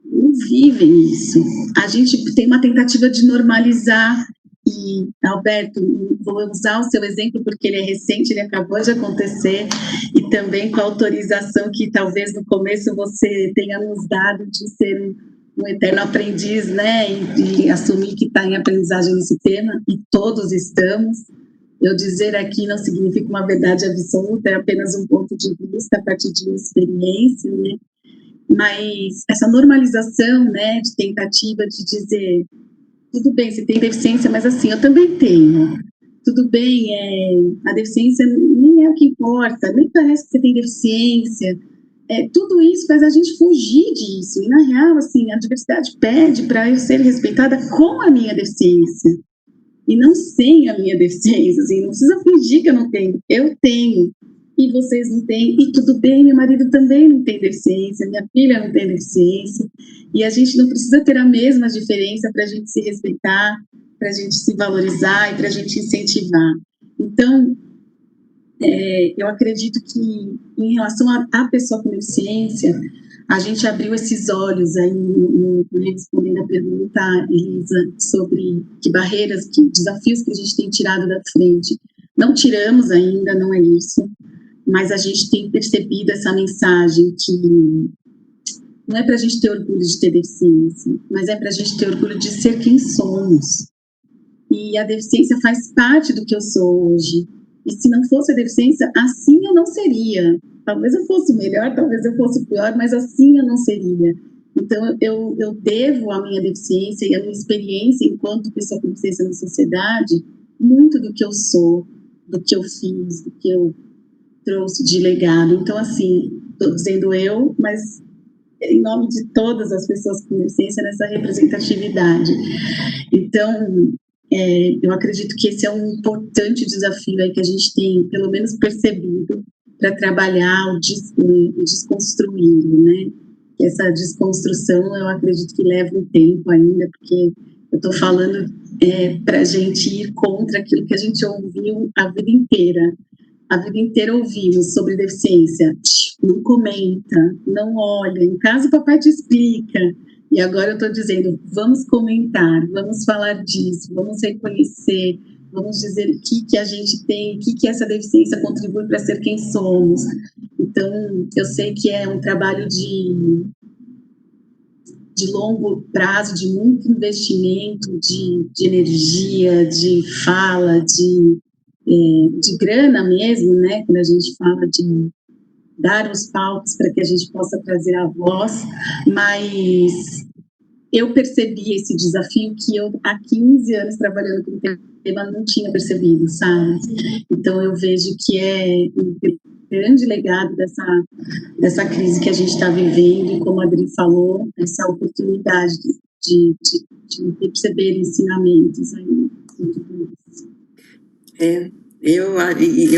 não vivem isso. A gente tem uma tentativa de normalizar, e, Alberto, vou usar o seu exemplo porque ele é recente, ele acabou de acontecer, e também com a autorização que talvez no começo você tenha nos dado de ser um eterno aprendiz, né, e assumir que está em aprendizagem nesse tema, e todos estamos. Eu dizer aqui não significa uma verdade absoluta, é apenas um ponto de vista a partir de uma experiência, né? Mas essa normalização, né, de tentativa de dizer, tudo bem, você tem deficiência, mas assim, eu também tenho. Tudo bem, a deficiência nem é o que importa, nem parece que você tem deficiência. Tudo isso faz a gente fugir disso. E, na real, assim, a diversidade pede para eu ser respeitada com a minha deficiência. E não sem a minha deficiência. Assim, não precisa fingir que eu não tenho. Eu tenho. E vocês não têm. E tudo bem, meu marido também não tem deficiência, minha filha não tem deficiência. E a gente não precisa ter a mesma diferença para a gente se respeitar, para a gente se valorizar e para a gente incentivar. Então, eu acredito que, em relação à pessoa com deficiência, a gente abriu esses olhos aí, respondendo a pergunta, Elisa, sobre que barreiras, que desafios que a gente tem tirado da frente. Não tiramos ainda, não é isso, mas a gente tem percebido essa mensagem que não é para a gente ter orgulho de ter deficiência, mas é para a gente ter orgulho de ser quem somos. E a deficiência faz parte do que eu sou hoje. E se não fosse a deficiência, assim eu não seria. Talvez eu fosse melhor, talvez eu fosse pior, mas assim eu não seria. Então, eu devo à minha deficiência e à minha experiência enquanto pessoa com deficiência na sociedade muito do que eu sou, do que eu fiz, do que eu trouxe de legado. Então, assim, estou dizendo eu, mas em nome de todas as pessoas com deficiência nessa representatividade. Então, eu acredito que esse é um importante desafio aí que a gente tem, pelo menos percebido, para trabalhar o desconstruir, né? Essa desconstrução, eu acredito que leva um tempo ainda, porque eu estou falando para a gente ir contra aquilo que a gente ouviu a vida inteira. A vida inteira ouvimos sobre deficiência. Não comenta, não olha, em casa o papai te explica. E agora eu estou dizendo, vamos comentar, vamos falar disso, vamos reconhecer, vamos dizer o que a gente tem, o que essa deficiência contribui para ser quem somos. Então, eu sei que é um trabalho de longo prazo, de muito investimento, de energia, de fala, de grana mesmo, né? Quando a gente fala de dar os palcos para que a gente possa trazer a voz, mas eu percebi esse desafio que eu, há 15 anos trabalhando com o tema, não tinha percebido, sabe? Então, eu vejo que é um grande legado dessa crise que a gente está vivendo, e como a Adri falou, essa oportunidade de perceber ensinamentos aí. Eu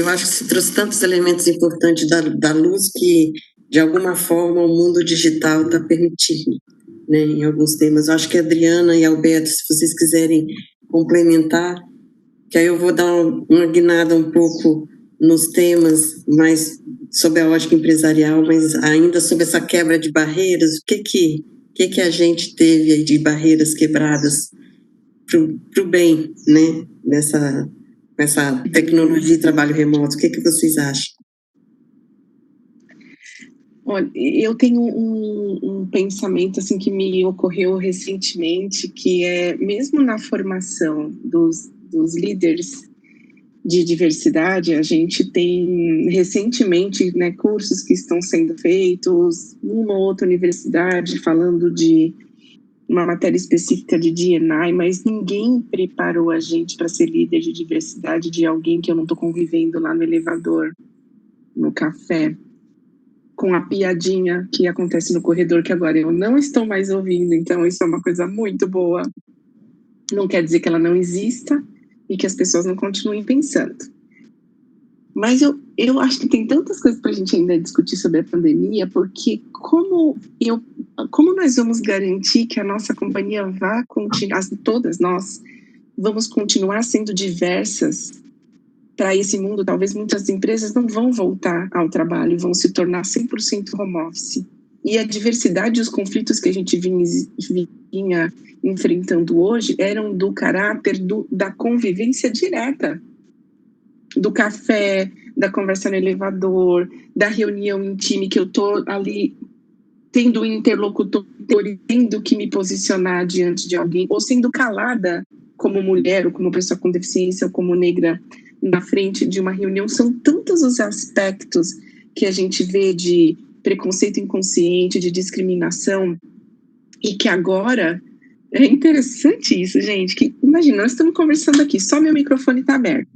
acho que se trouxe tantos elementos importantes da luz que, de alguma forma, o mundo digital está permitindo, né, em alguns temas. Eu acho que a Adriana e Alberto, se vocês quiserem complementar, que aí eu vou dar uma guinada um pouco nos temas mais sobre a ótica empresarial, mas ainda sobre essa quebra de barreiras, o que a gente teve aí de barreiras quebradas para o bem, né, essa tecnologia de trabalho remoto. O que vocês acham? Olha, eu tenho um pensamento assim que me ocorreu recentemente, que é mesmo na formação dos líderes de diversidade, a gente tem recentemente, né, cursos que estão sendo feitos, uma ou outra universidade falando de uma matéria específica de D&I, mas ninguém preparou a gente para ser líder de diversidade de alguém que eu não estou convivendo lá no elevador, no café, com a piadinha que acontece no corredor, que agora eu não estou mais ouvindo, então isso é uma coisa muito boa. Não quer dizer que ela não exista e que as pessoas não continuem pensando. Mas eu acho que tem tantas coisas para a gente ainda discutir sobre a pandemia, porque como nós vamos garantir que a nossa companhia vai continuar, todas nós, vamos continuar sendo diversas para esse mundo? Talvez muitas empresas não vão voltar ao trabalho, vão se tornar 100% home office. E a diversidade e os conflitos que a gente vinha enfrentando hoje eram do caráter da convivência direta, do café, da conversa no elevador, da reunião em time, que eu estou ali tendo um interlocutor e tendo que me posicionar diante de alguém, ou sendo calada como mulher, ou como pessoa com deficiência, ou como negra, na frente de uma reunião. São tantos os aspectos que a gente vê de preconceito inconsciente, de discriminação, e que agora é interessante isso, gente, que imagina, nós estamos conversando aqui, só meu microfone está aberto.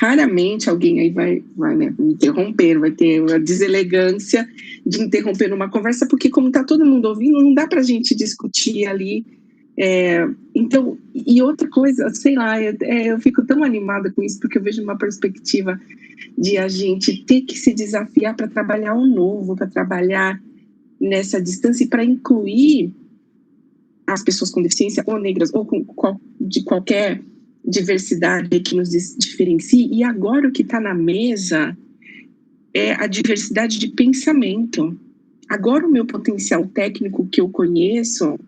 Raramente alguém aí vai né, interromper, vai ter a deselegância de interromper uma conversa, porque como está todo mundo ouvindo, não dá para a gente discutir ali. Então, e outra coisa, sei lá, eu fico tão animada com isso, porque eu vejo uma perspectiva de a gente ter que se desafiar para trabalhar o novo, para trabalhar nessa distância e para incluir as pessoas com deficiência, ou negras, ou de qualquer diversidade que nos diferencie. E agora o que está na mesa é a diversidade de pensamento. Agora o meu potencial técnico que eu conheço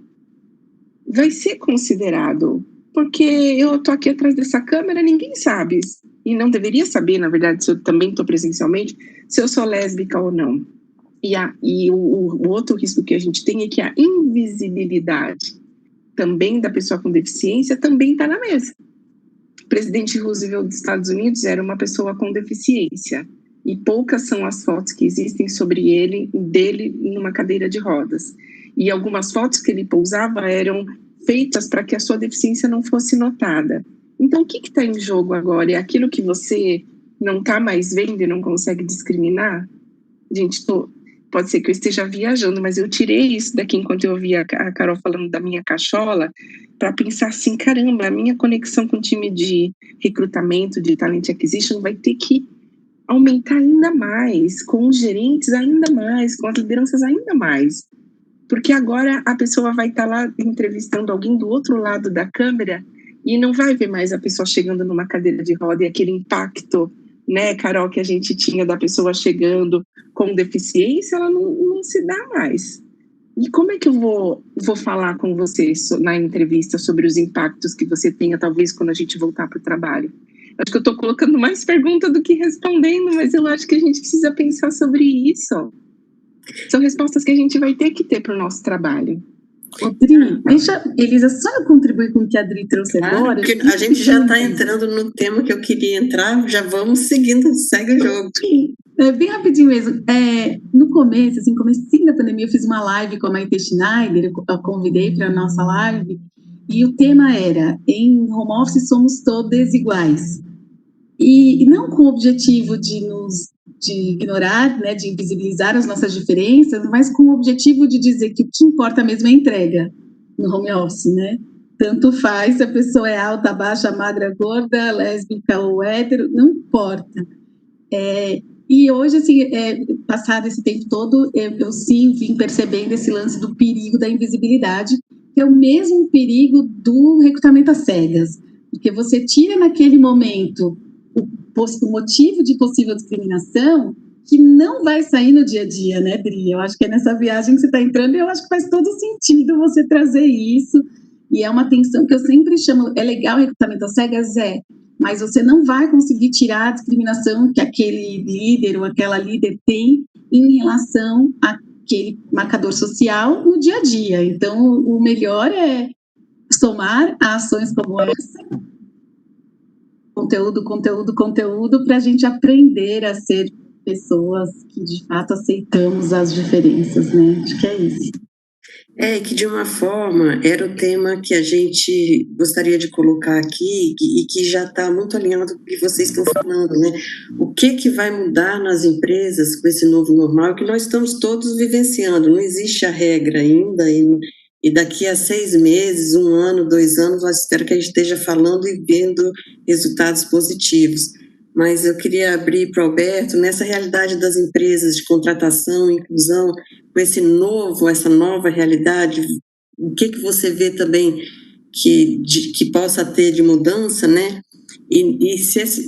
vai ser considerado, porque eu estou aqui atrás dessa câmera, ninguém sabe, e não deveria saber, na verdade, se eu também estou presencialmente, se eu sou lésbica ou não. E o outro risco que a gente tem é que a invisibilidade também da pessoa com deficiência também está na mesa. O presidente Roosevelt dos Estados Unidos era uma pessoa com deficiência, e poucas são as fotos que existem dele numa cadeira de rodas. E algumas fotos que ele pousava eram feitas para que a sua deficiência não fosse notada. Então, o que está em jogo agora? É aquilo que você não está mais vendo e não consegue discriminar? Gente, pode ser que eu esteja viajando, mas eu tirei isso daqui enquanto eu ouvia a Carol falando da minha cachola, para pensar assim, caramba, a minha conexão com o time de recrutamento, de talent acquisition, vai ter que aumentar ainda mais, com os gerentes ainda mais, com as lideranças ainda mais. Porque agora a pessoa vai estar lá entrevistando alguém do outro lado da câmera e não vai ver mais a pessoa chegando numa cadeira de roda e aquele impacto, né, Carol, que a gente tinha da pessoa chegando com deficiência, ela não se dá mais. E como é que eu vou falar com você na entrevista sobre os impactos que você tenha, talvez, quando a gente voltar para o trabalho? Acho que eu estou colocando mais pergunta do que respondendo, mas eu acho que a gente precisa pensar sobre isso. São respostas que a gente vai ter que ter para o nosso trabalho. Adri, Elisa, só contribuir com o que a Adri trouxe agora. A gente já está entrando no tema que eu queria entrar, já vamos seguindo, segue o jogo. Bem rapidinho mesmo. No começo, assim, comecinho da pandemia, eu fiz uma live com a Maite Schneider, eu convidei para a nossa live, e o tema era: em home office somos todos iguais. E não com o objetivo de nos ignorar, né, de invisibilizar as nossas diferenças, mas com o objetivo de dizer que o que importa mesmo é a entrega no home office, né? Tanto faz se a pessoa é alta, baixa, magra, gorda, lésbica ou hétero, não importa. E hoje, assim, passado esse tempo todo, eu sim vim percebendo esse lance do perigo da invisibilidade, que é o mesmo perigo do recrutamento às cegas, porque você tira naquele momento o motivo de possível discriminação, que não vai sair no dia a dia, né, Dri? Eu acho que é nessa viagem que você está entrando, e eu acho que faz todo sentido você trazer isso, e é uma atenção que eu sempre chamo, é legal o recrutamento às cegas, mas você não vai conseguir tirar a discriminação que aquele líder ou aquela líder tem em relação àquele marcador social no dia a dia. Então, o melhor é somar a ações como essa, conteúdo, para a gente aprender a ser pessoas que, de fato, aceitamos as diferenças, né? Acho que é isso. Que de uma forma era o tema que a gente gostaria de colocar aqui e que já está muito alinhado com o que vocês estão falando, né? O que vai mudar nas empresas com esse novo normal que nós estamos todos vivenciando, não existe a regra ainda e daqui a 6 meses, 1 ano, 2 anos, nós espero que a gente esteja falando e vendo resultados positivos. Mas eu queria abrir para o Alberto, nessa realidade das empresas de contratação, inclusão, com essa nova realidade, o que você vê também que possa ter de mudança, né? E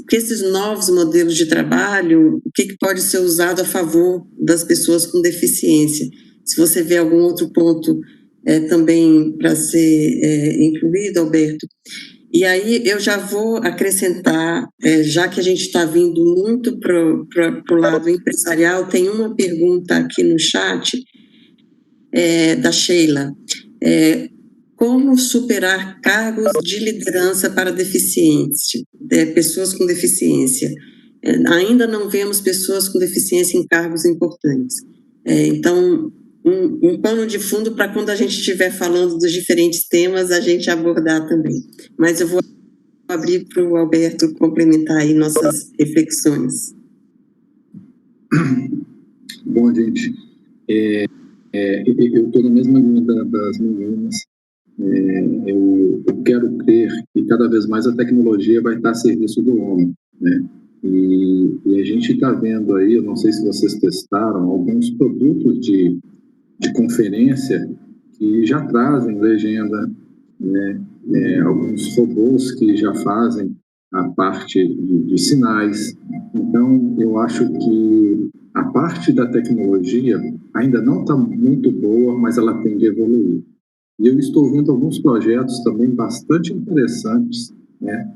que esses novos modelos de trabalho, o que pode ser usado a favor das pessoas com deficiência? Se você vê algum outro ponto também para ser incluído, Alberto. E aí eu já vou acrescentar, já que a gente está vindo muito para o lado empresarial, tem uma pergunta aqui no chat da Sheila. Como superar cargos de liderança para deficientes, pessoas com deficiência? Ainda não vemos pessoas com deficiência em cargos importantes. Então, um pano de fundo para quando a gente estiver falando dos diferentes temas, a gente abordar também. Mas eu vou abrir para o Alberto complementar aí nossas reflexões. Bom, gente, eu estou na mesma linha das meninas. Eu quero crer que cada vez mais a tecnologia vai estar a serviço do homem, né? E a gente está vendo aí, eu não sei se vocês testaram, alguns produtos de conferência que já trazem legenda, né? Alguns robôs que já fazem a parte de sinais. Então, eu acho que a parte da tecnologia ainda não está muito boa, mas ela tende a evoluir. E eu estou vendo alguns projetos também bastante interessantes, né?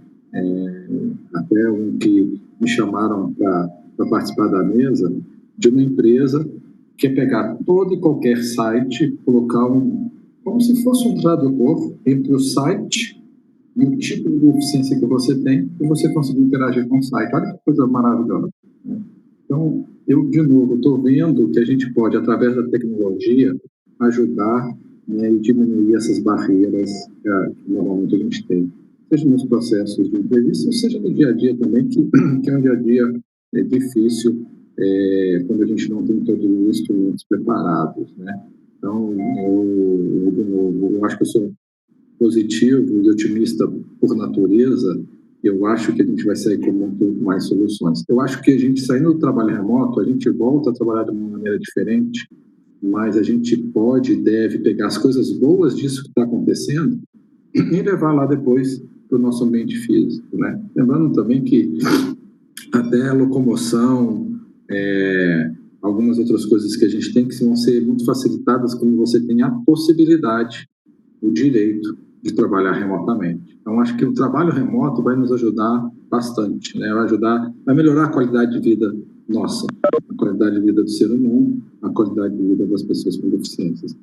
Até um que me chamaram para participar da mesa, de uma empresa que é pegar todo e qualquer site, colocar como se fosse um tradutor entre o site e o tipo de deficiência que você tem, e você conseguir interagir com o site. Olha que coisa maravilhosa, né? Então, eu, de novo, estou vendo que a gente pode, através da tecnologia, ajudar, né, e diminuir essas barreiras que normalmente a gente tem, seja nos processos de entrevista, ou seja no dia a dia também, que é um dia a dia difícil quando a gente não tem todos os instrumentos preparados, né? Então, eu acho que eu sou positivo e otimista por natureza. Eu acho que a gente vai sair com muito mais soluções. Eu acho que a gente, saindo do trabalho remoto, a gente volta a trabalhar de uma maneira diferente, mas a gente pode e deve pegar as coisas boas disso que está acontecendo e levar lá depois para o nosso ambiente físico, né? Lembrando também que até a locomoção, algumas outras coisas que a gente tem que vão ser muito facilitadas quando você tem a possibilidade, o direito de trabalhar remotamente. Então, acho que o trabalho remoto vai nos ajudar bastante, né? Vai melhorar a qualidade de vida nossa, a qualidade de vida do ser humano, a qualidade de vida das pessoas com deficiências.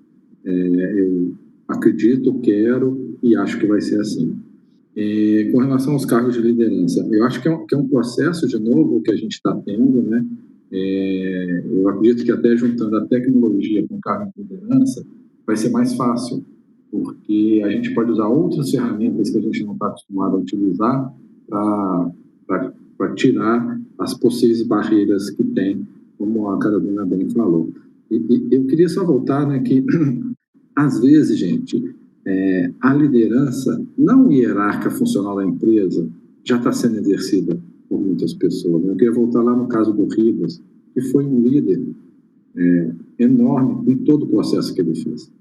Eu acredito, quero e acho que vai ser assim. Com relação aos cargos de liderança, eu acho que é um processo, de novo, que a gente está tendo, né? Eu acredito que até juntando a tecnologia com cargos de liderança vai ser mais fácil, porque a gente pode usar outras ferramentas que a gente não está acostumado a utilizar para tirar as possíveis barreiras que tem, como a Carolina bem falou. E eu queria só voltar, né, que às vezes, gente, a liderança não hierárquica funcional da empresa já está sendo exercida por muitas pessoas. Né? Eu queria voltar lá no caso do Rivas, que foi um líder enorme em todo o processo que ele fez.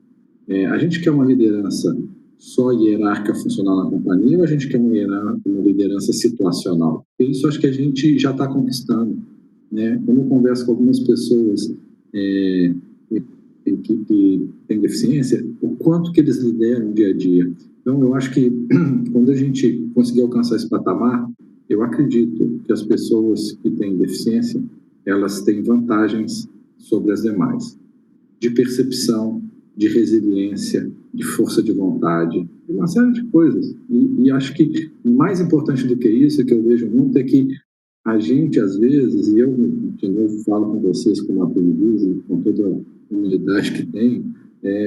A gente quer uma liderança só hierárquica funcional na companhia ou a gente quer uma liderança situacional? Porque isso acho que a gente já está conquistando. Né? Quando eu converso com algumas pessoas que têm deficiência, o quanto que eles lideram no dia a dia. Então, eu acho que quando a gente conseguir alcançar esse patamar, eu acredito que as pessoas que têm deficiência, elas têm vantagens sobre as demais, de percepção, de resiliência, de força de vontade, de uma série de coisas. E acho que mais importante do que isso, que eu vejo muito, é que a gente, às vezes, e eu, de novo, falo com vocês como aprendiz, com toda a humildade que tenho,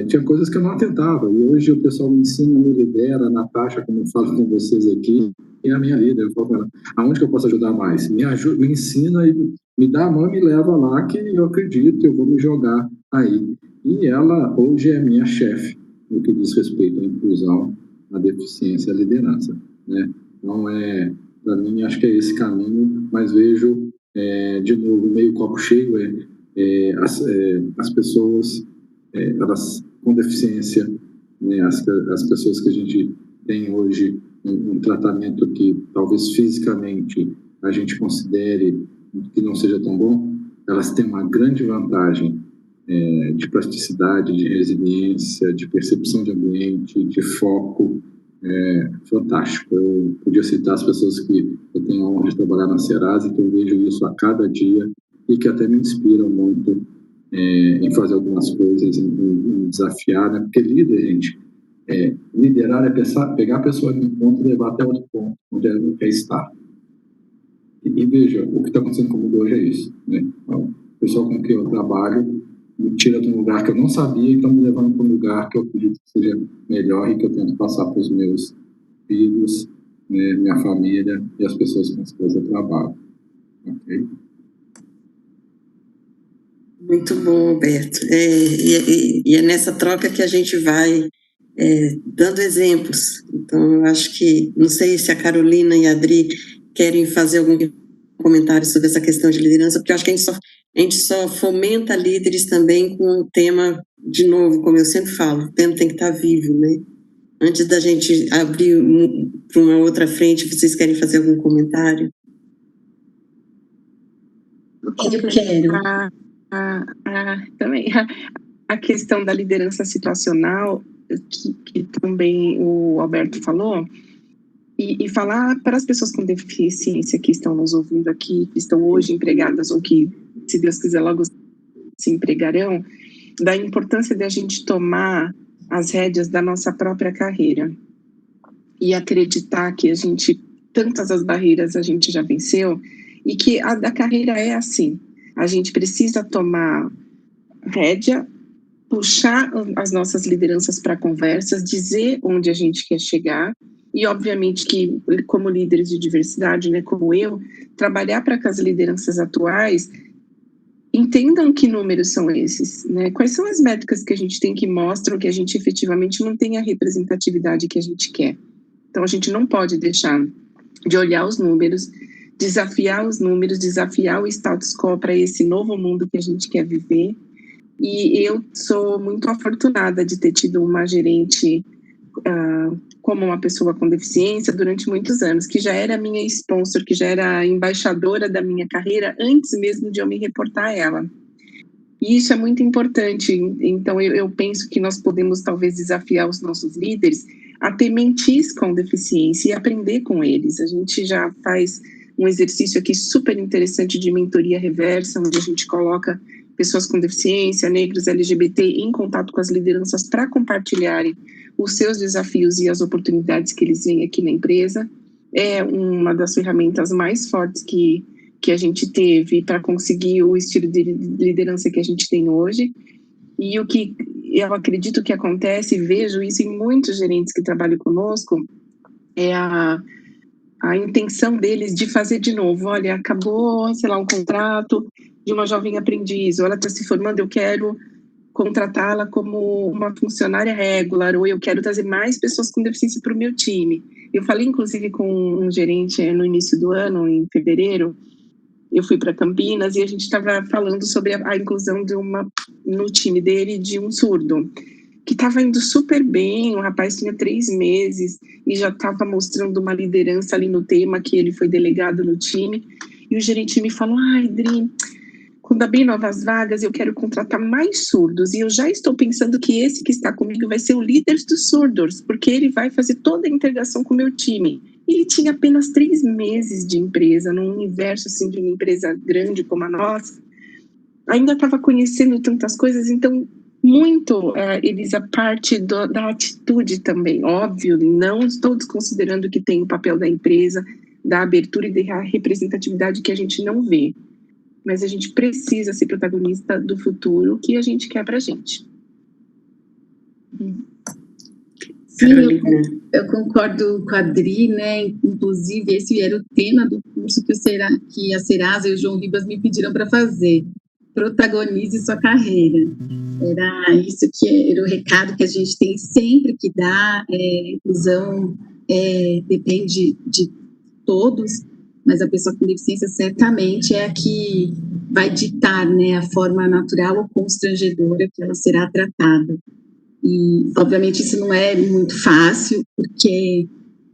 tinha coisas que eu não atentava. E hoje o pessoal me ensina, me lidera, a Natasha, como eu falo com vocês aqui, é a minha líder. Eu falo, aonde que eu posso ajudar mais? Me ensina e me dá a mão e me leva lá que eu acredito, eu vou me jogar aí. E ela hoje é minha chefe no que diz respeito à inclusão, à deficiência e à liderança. Né? Então, para mim, acho que é esse caminho, mas vejo, de novo, meio copo cheio, as pessoas elas com deficiência, né, as pessoas que a gente tem hoje um tratamento que talvez fisicamente a gente considere que não seja tão bom, elas têm uma grande vantagem de plasticidade, de resiliência, de percepção de ambiente, de foco, fantástico. Eu podia citar as pessoas que eu tenho a honra de trabalhar na Serasa, que eu vejo isso a cada dia e que até me inspiram muito em fazer algumas coisas, em desafiar, né? Porque líder, gente, liderar é pegar a pessoa de um ponto e levar até outro ponto, onde ela quer estar. E veja, o que está acontecendo comigo hoje é isso. Né? Então, o pessoal com quem eu trabalho me tira de um lugar que eu não sabia e estão me levando para um lugar que eu acredito que seja melhor e que eu tento passar para os meus filhos, né, minha família e as pessoas com as quais eu trabalho. Ok? Muito bom, Alberto. E é nessa troca que a gente vai dando exemplos. Então, eu acho que, não sei se a Carolina e a Adri querem fazer algum comentário sobre essa questão de liderança, porque eu acho que a gente só fomenta líderes também com o tema, de novo, como eu sempre falo, o tema tem que estar vivo, né? Antes da gente abrir para uma outra frente, vocês querem fazer algum comentário? Eu quero. Também a questão da liderança situacional, que também o Alberto falou, e falar para as pessoas com deficiência que estão nos ouvindo aqui, que estão hoje empregadas ou que, se Deus quiser, logo se empregarão, da importância de a gente tomar as rédeas da nossa própria carreira e acreditar que a gente, tantas as barreiras a gente já venceu e que a da carreira é assim. A gente precisa tomar rédea, puxar as nossas lideranças para conversas, dizer onde a gente quer chegar e, obviamente, que como líderes de diversidade, né, como eu, trabalhar para que as lideranças atuais entendam que números são esses, né? Quais são as métricas que a gente tem que mostram que a gente efetivamente não tem a representatividade que a gente quer. Então, a gente não pode deixar de olhar os números, desafiar os números, desafiar o status quo para esse novo mundo que a gente quer viver. E eu sou muito afortunada de ter tido uma gerente como uma pessoa com deficiência durante muitos anos, que já era minha sponsor, que já era a embaixadora da minha carreira antes mesmo de eu me reportar a ela. E isso é muito importante. Então, eu penso que nós podemos talvez desafiar os nossos líderes a ter mentis com deficiência e aprender com eles. A gente já faz um exercício aqui super interessante de mentoria reversa, onde a gente coloca pessoas com deficiência, negros, LGBT, em contato com as lideranças para compartilharem os seus desafios e as oportunidades que eles veem aqui na empresa. É uma das ferramentas mais fortes que a gente teve para conseguir o estilo de liderança que a gente tem hoje. E o que eu acredito que acontece, e vejo isso em muitos gerentes que trabalham conosco, é a a intenção deles de fazer de novo. Olha, acabou, sei lá, um contrato de uma jovem aprendiz, ou ela está se formando, eu quero contratá-la como uma funcionária regular, ou eu quero trazer mais pessoas com deficiência para o meu time. Eu falei, inclusive, com um gerente no início do ano, em fevereiro. Eu fui para Campinas e a gente estava falando sobre a inclusão no time dele de um surdo, que estava indo super bem. O rapaz tinha 3 meses e já estava mostrando uma liderança ali no tema, que ele foi delegado no time. E o gerente me falou: ai, Dri, quando abrir novas vagas, eu quero contratar mais surdos. E eu já estou pensando que esse que está comigo vai ser o líder dos surdos, porque ele vai fazer toda a integração com o meu time. Ele tinha apenas 3 meses de empresa, num universo assim, de uma empresa grande como a nossa. Ainda estava conhecendo tantas coisas, então, muito, Elisa, parte da atitude também. Óbvio, não estou desconsiderando que tem o papel da empresa, da abertura e da representatividade que a gente não vê. Mas a gente precisa ser protagonista do futuro que a gente quer para a gente. Sim, eu concordo com a Adri, né? Inclusive, esse era o tema do curso que a Serasa e o João Ribas me pediram para fazer. Protagonize sua carreira. Era isso que era o recado que a gente tem sempre que dar. Inclusão depende de todos, mas a pessoa com deficiência certamente é a que vai ditar, né, a forma natural ou constrangedora que ela será tratada. E, obviamente, isso não é muito fácil, porque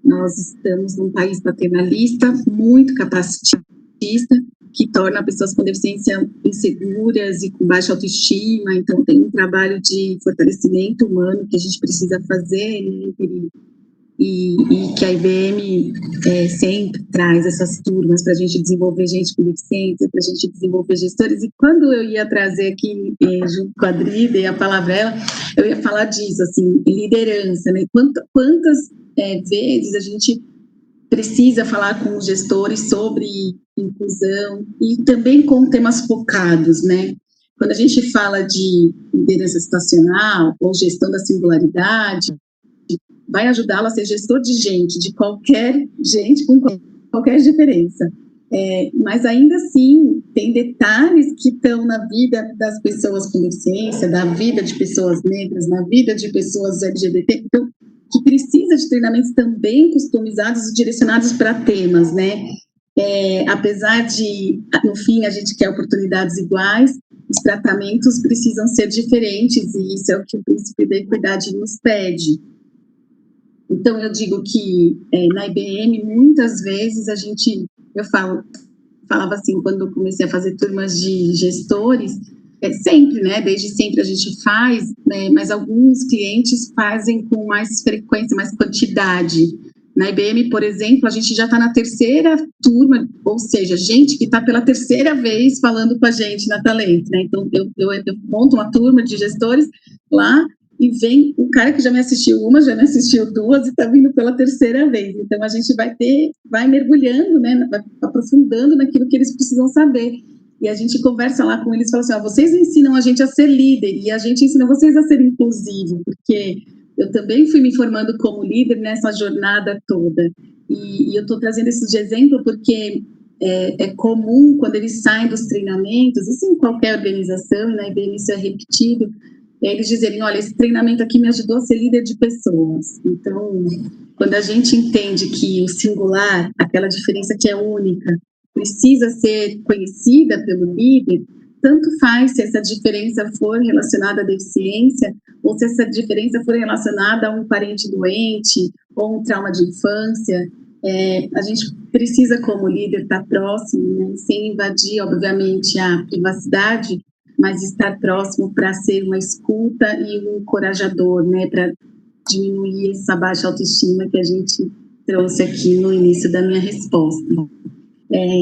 nós estamos num país paternalista, muito capacitista, que torna pessoas com deficiência inseguras e com baixa autoestima. Então, tem um trabalho de fortalecimento humano que a gente precisa fazer, né, e que a IBM sempre traz essas turmas para a gente desenvolver gente com deficiência, para a gente desenvolver gestores. E quando eu ia trazer aqui, junto com a Adri, dei a palavra a ela, eu ia falar disso, assim, liderança, né? Quantas vezes a gente precisa falar com os gestores sobre inclusão e também com temas focados, né? Quando a gente fala de liderança situacional ou gestão da singularidade, vai ajudá-lo a ser gestor de gente, de qualquer gente, com qualquer diferença. Mas ainda assim, tem detalhes que estão na vida das pessoas com deficiência, da vida de pessoas negras, na vida de pessoas LGBT, então, que precisa de treinamentos também customizados e direcionados para temas, né? Apesar de, no fim, a gente quer oportunidades iguais, os tratamentos precisam ser diferentes, e isso é o que o princípio da equidade nos pede. Então, eu digo que na IBM, muitas vezes, eu falava assim, quando eu comecei a fazer turmas de gestores, sempre, né, desde sempre a gente faz, né, mas alguns clientes fazem com mais frequência, mais quantidade. Na IBM, por exemplo, a gente já está na 3ª turma, ou seja, gente que está pela 3ª vez falando com a gente na Talento, né? Então, eu monto uma turma de gestores lá, e vem o cara que já me assistiu uma, já me assistiu 2 e está vindo pela 3ª vez. Então, a gente vai mergulhando, né, vai aprofundando naquilo que eles precisam saber. E a gente conversa lá com eles e fala assim, vocês ensinam a gente a ser líder e a gente ensina vocês a ser inclusivo, porque eu também fui me formando como líder nessa jornada toda. E eu estou trazendo isso de exemplo porque é comum, quando eles saem dos treinamentos, isso em qualquer organização, e na IBM isso é repetido, eles dizerem, olha, esse treinamento aqui me ajudou a ser líder de pessoas. Então, quando a gente entende que o singular, aquela diferença que é única, precisa ser conhecida pelo líder, tanto faz se essa diferença for relacionada à deficiência, ou se essa diferença for relacionada a um parente doente, ou um trauma de infância. A gente precisa, como líder, estar próximo, né, sem invadir, obviamente, a privacidade, mas estar próximo para ser uma escuta e um encorajador, né, para diminuir essa baixa autoestima que a gente trouxe aqui no início da minha resposta.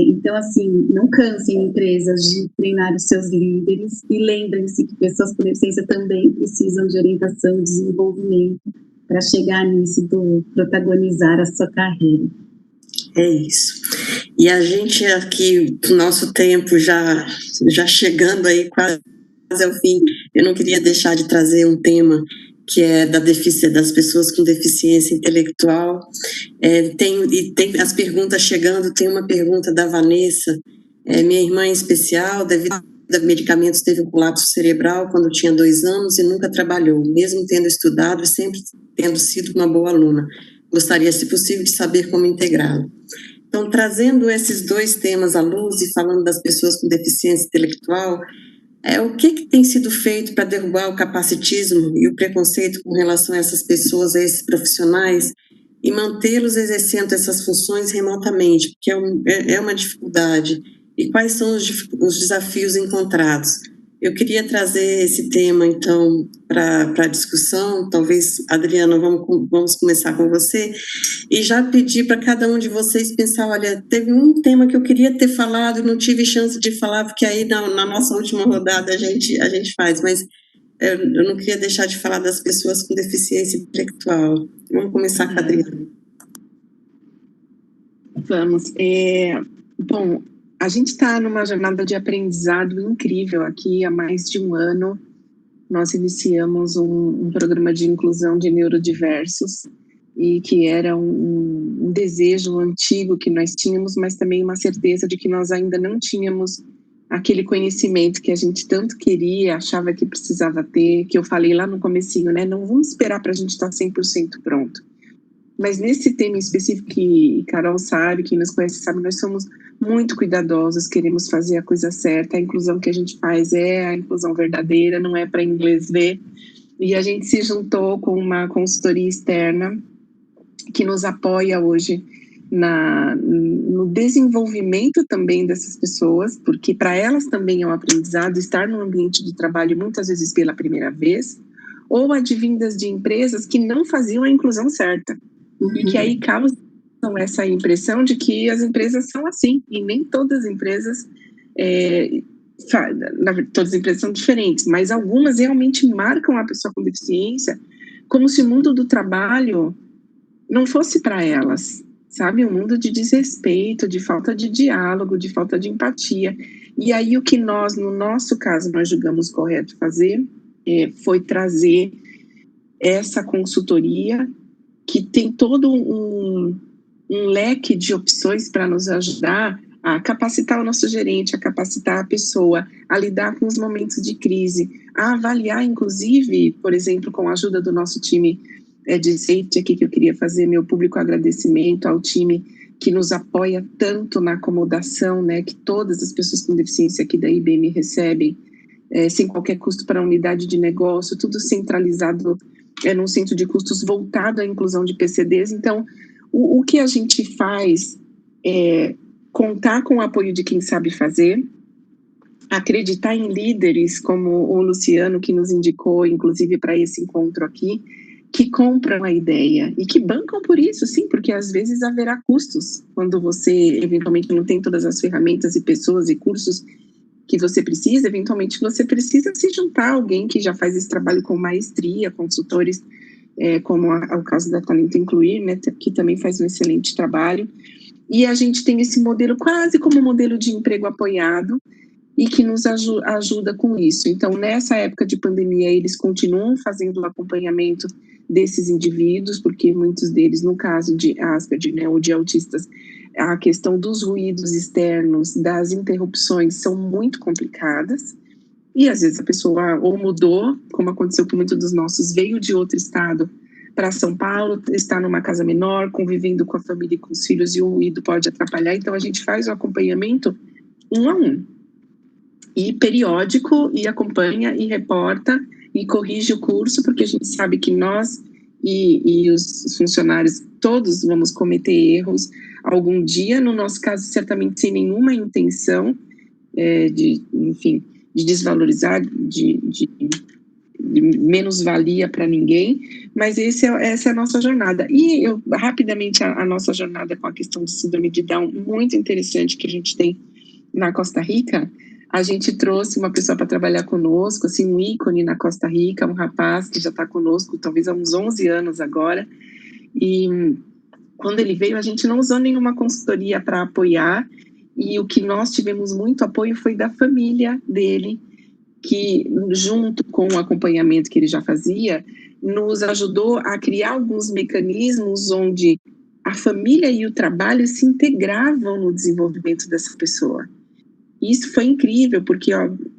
Então, assim, não cansem empresas de treinar os seus líderes e lembrem-se que pessoas com deficiência também precisam de orientação e desenvolvimento para chegar nisso do protagonizar a sua carreira. É isso. E a gente aqui, o nosso tempo já chegando aí quase ao fim, eu não queria deixar de trazer um tema que é das pessoas com deficiência intelectual. Tem as perguntas chegando, tem uma pergunta da Vanessa. Minha irmã em especial, devido a medicamentos, teve um colapso cerebral quando tinha 2 anos e nunca trabalhou, mesmo tendo estudado e sempre tendo sido uma boa aluna. Gostaria, se possível, de saber como integrá-la. Então, trazendo esses 2 temas à luz e falando das pessoas com deficiência intelectual, o que tem sido feito para derrubar o capacitismo e o preconceito com relação a essas pessoas, a esses profissionais, e mantê-los exercendo essas funções remotamente, porque é uma dificuldade. E quais são os desafios encontrados? Eu queria trazer esse tema, então, para a discussão. Talvez, Adriana, vamos começar com você. E já pedir para cada um de vocês pensar, olha, teve um tema que eu queria ter falado e não tive chance de falar, porque aí na nossa última rodada a gente faz, mas eu não queria deixar de falar das pessoas com deficiência intelectual. Vamos começar com a Adriana. Vamos. Bom, a gente está numa jornada de aprendizado incrível aqui. Há mais de 1 ano, nós iniciamos um programa de inclusão de neurodiversos, e que era um desejo antigo que nós tínhamos, mas também uma certeza de que nós ainda não tínhamos aquele conhecimento que a gente tanto queria, achava que precisava ter, que eu falei lá no comecinho, né? Não vamos esperar para a gente estar 100% pronto. Mas nesse tema específico, que Carol sabe, quem nos conhece sabe, nós somos muito cuidadosos, queremos fazer a coisa certa. A inclusão que a gente faz é a inclusão verdadeira, não é para inglês ver. E a gente se juntou com uma consultoria externa que nos apoia hoje no desenvolvimento também dessas pessoas, porque para elas também é um aprendizado estar num ambiente de trabalho muitas vezes pela primeira vez, ou advindas de empresas que não faziam a inclusão certa. E que aí causam essa impressão de que as empresas são assim, e nem todas as empresas, todas as empresas são diferentes, mas algumas realmente marcam a pessoa com deficiência como se o mundo do trabalho não fosse para elas, sabe? Um mundo de desrespeito, de falta de diálogo, de falta de empatia. E aí o que nós, no nosso caso, nós julgamos correto fazer foi trazer essa consultoria que tem todo um leque de opções para nos ajudar a capacitar o nosso gerente, a capacitar a pessoa, a lidar com os momentos de crise, a avaliar, inclusive, por exemplo, com a ajuda do nosso time de safety aqui, que eu queria fazer meu público agradecimento ao time que nos apoia tanto na acomodação, né, que todas as pessoas com deficiência aqui da IBM recebem, sem qualquer custo para a unidade de negócio, tudo centralizado num centro de custos voltado à inclusão de PCDs. Então, o que a gente faz é contar com o apoio de quem sabe fazer, acreditar em líderes como o Luciano, que nos indicou, inclusive, para esse encontro aqui, que compram a ideia e que bancam por isso, sim, porque às vezes haverá custos quando você eventualmente não tem todas as ferramentas e pessoas e cursos que você precisa. Eventualmente você precisa se juntar a alguém que já faz esse trabalho com maestria, consultores como o caso da Talento Incluir, né, que também faz um excelente trabalho, e a gente tem esse modelo quase como modelo de emprego apoiado e que nos ajuda com isso. Então, nessa época de pandemia, eles continuam fazendo o acompanhamento desses indivíduos, porque muitos deles, no caso de Asperger, né, ou de autistas, a questão dos ruídos externos, das interrupções, são muito complicadas, e às vezes a pessoa ou mudou, como aconteceu com muitos dos nossos, veio de outro estado para São Paulo, está numa casa menor, convivendo com a família e com os filhos, e o ruído pode atrapalhar. Então, a gente faz o acompanhamento 1 a 1, e periódico, e acompanha, e reporta, e corrige o curso, porque a gente sabe que nós e os funcionários todos vamos cometer erros algum dia, no nosso caso certamente sem nenhuma intenção de desvalorizar, de menos-valia para ninguém, mas essa é a nossa jornada. E rapidamente a nossa jornada com a questão de síndrome de Down, muito interessante, que a gente tem na Costa Rica. A gente trouxe uma pessoa para trabalhar conosco, assim, um ícone na Costa Rica, um rapaz que já está conosco, talvez há uns 11 anos agora, e quando ele veio, a gente não usou nenhuma consultoria para apoiar, e o que nós tivemos muito apoio foi da família dele, que junto com o acompanhamento que ele já fazia, nos ajudou a criar alguns mecanismos onde a família e o trabalho se integravam no desenvolvimento dessa pessoa. E isso foi incrível, porque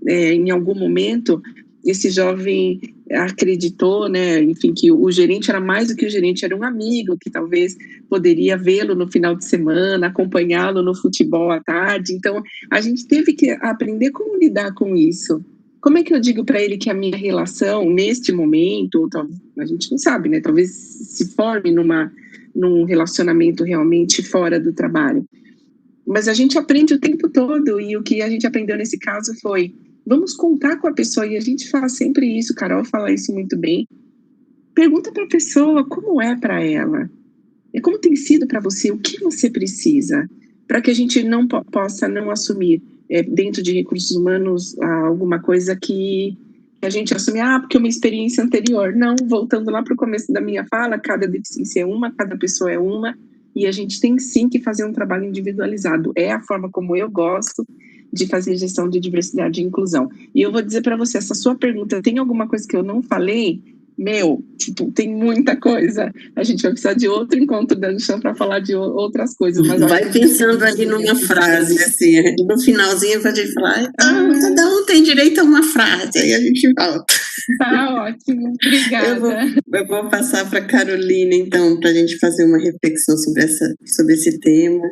em algum momento esse jovem acreditou, né, enfim, que o gerente era mais do que o gerente, era um amigo que talvez poderia vê-lo no final de semana, acompanhá-lo no futebol à tarde. Então, a gente teve que aprender como lidar com isso. Como é que eu digo para ele que a minha relação, neste momento, a gente não sabe, né, talvez se forme num relacionamento realmente fora do trabalho. Mas a gente aprende o tempo todo, e o que a gente aprendeu nesse caso foi: vamos contar com a pessoa, e a gente faz sempre isso, Carol fala isso muito bem. Pergunta para a pessoa como é para ela, como tem sido para você, o que você precisa, para que a gente não possa não assumir dentro de recursos humanos alguma coisa que a gente assume, porque é uma experiência anterior. Não, voltando lá para o começo da minha fala, cada deficiência é uma, cada pessoa é uma, e a gente tem sim que fazer um trabalho individualizado. É a forma como eu gosto de fazer gestão de diversidade e inclusão. E eu vou dizer para você, essa sua pergunta, tem alguma coisa que eu não falei? Tem muita coisa. A gente vai precisar de outro encontro da Chão para falar de outras coisas. Mas vai pensando ali numa frase, assim, no finalzinho a gente falar, cada um tem direito a uma frase, aí a gente volta. Tá ótimo, obrigada. Eu vou passar para a Carolina, então, para a gente fazer uma reflexão sobre esse tema.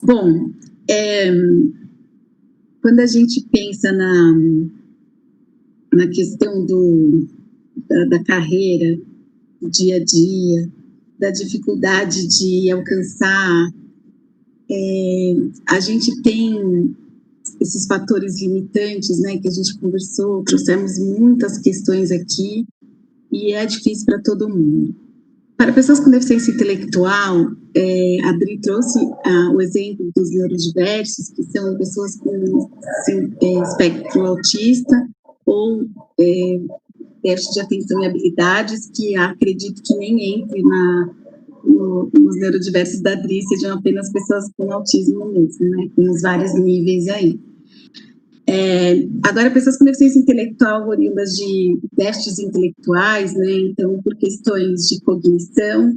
Bom, quando a gente pensa na questão da carreira, do dia a dia, da dificuldade de alcançar, a gente tem esses fatores limitantes, né, que a gente conversou, trouxemos muitas questões aqui, e é difícil para todo mundo. Para pessoas com deficiência intelectual, a Dri trouxe o exemplo dos neurodiversos, que são pessoas com espectro autista ou déficit de atenção e habilidades, que acredito que nem entre nos neurodiversos da Dri, sejam apenas pessoas com autismo mesmo, né, com os vários níveis aí. Agora, pessoas com deficiência intelectual oriundas de déficits intelectuais, né, então, por questões de cognição,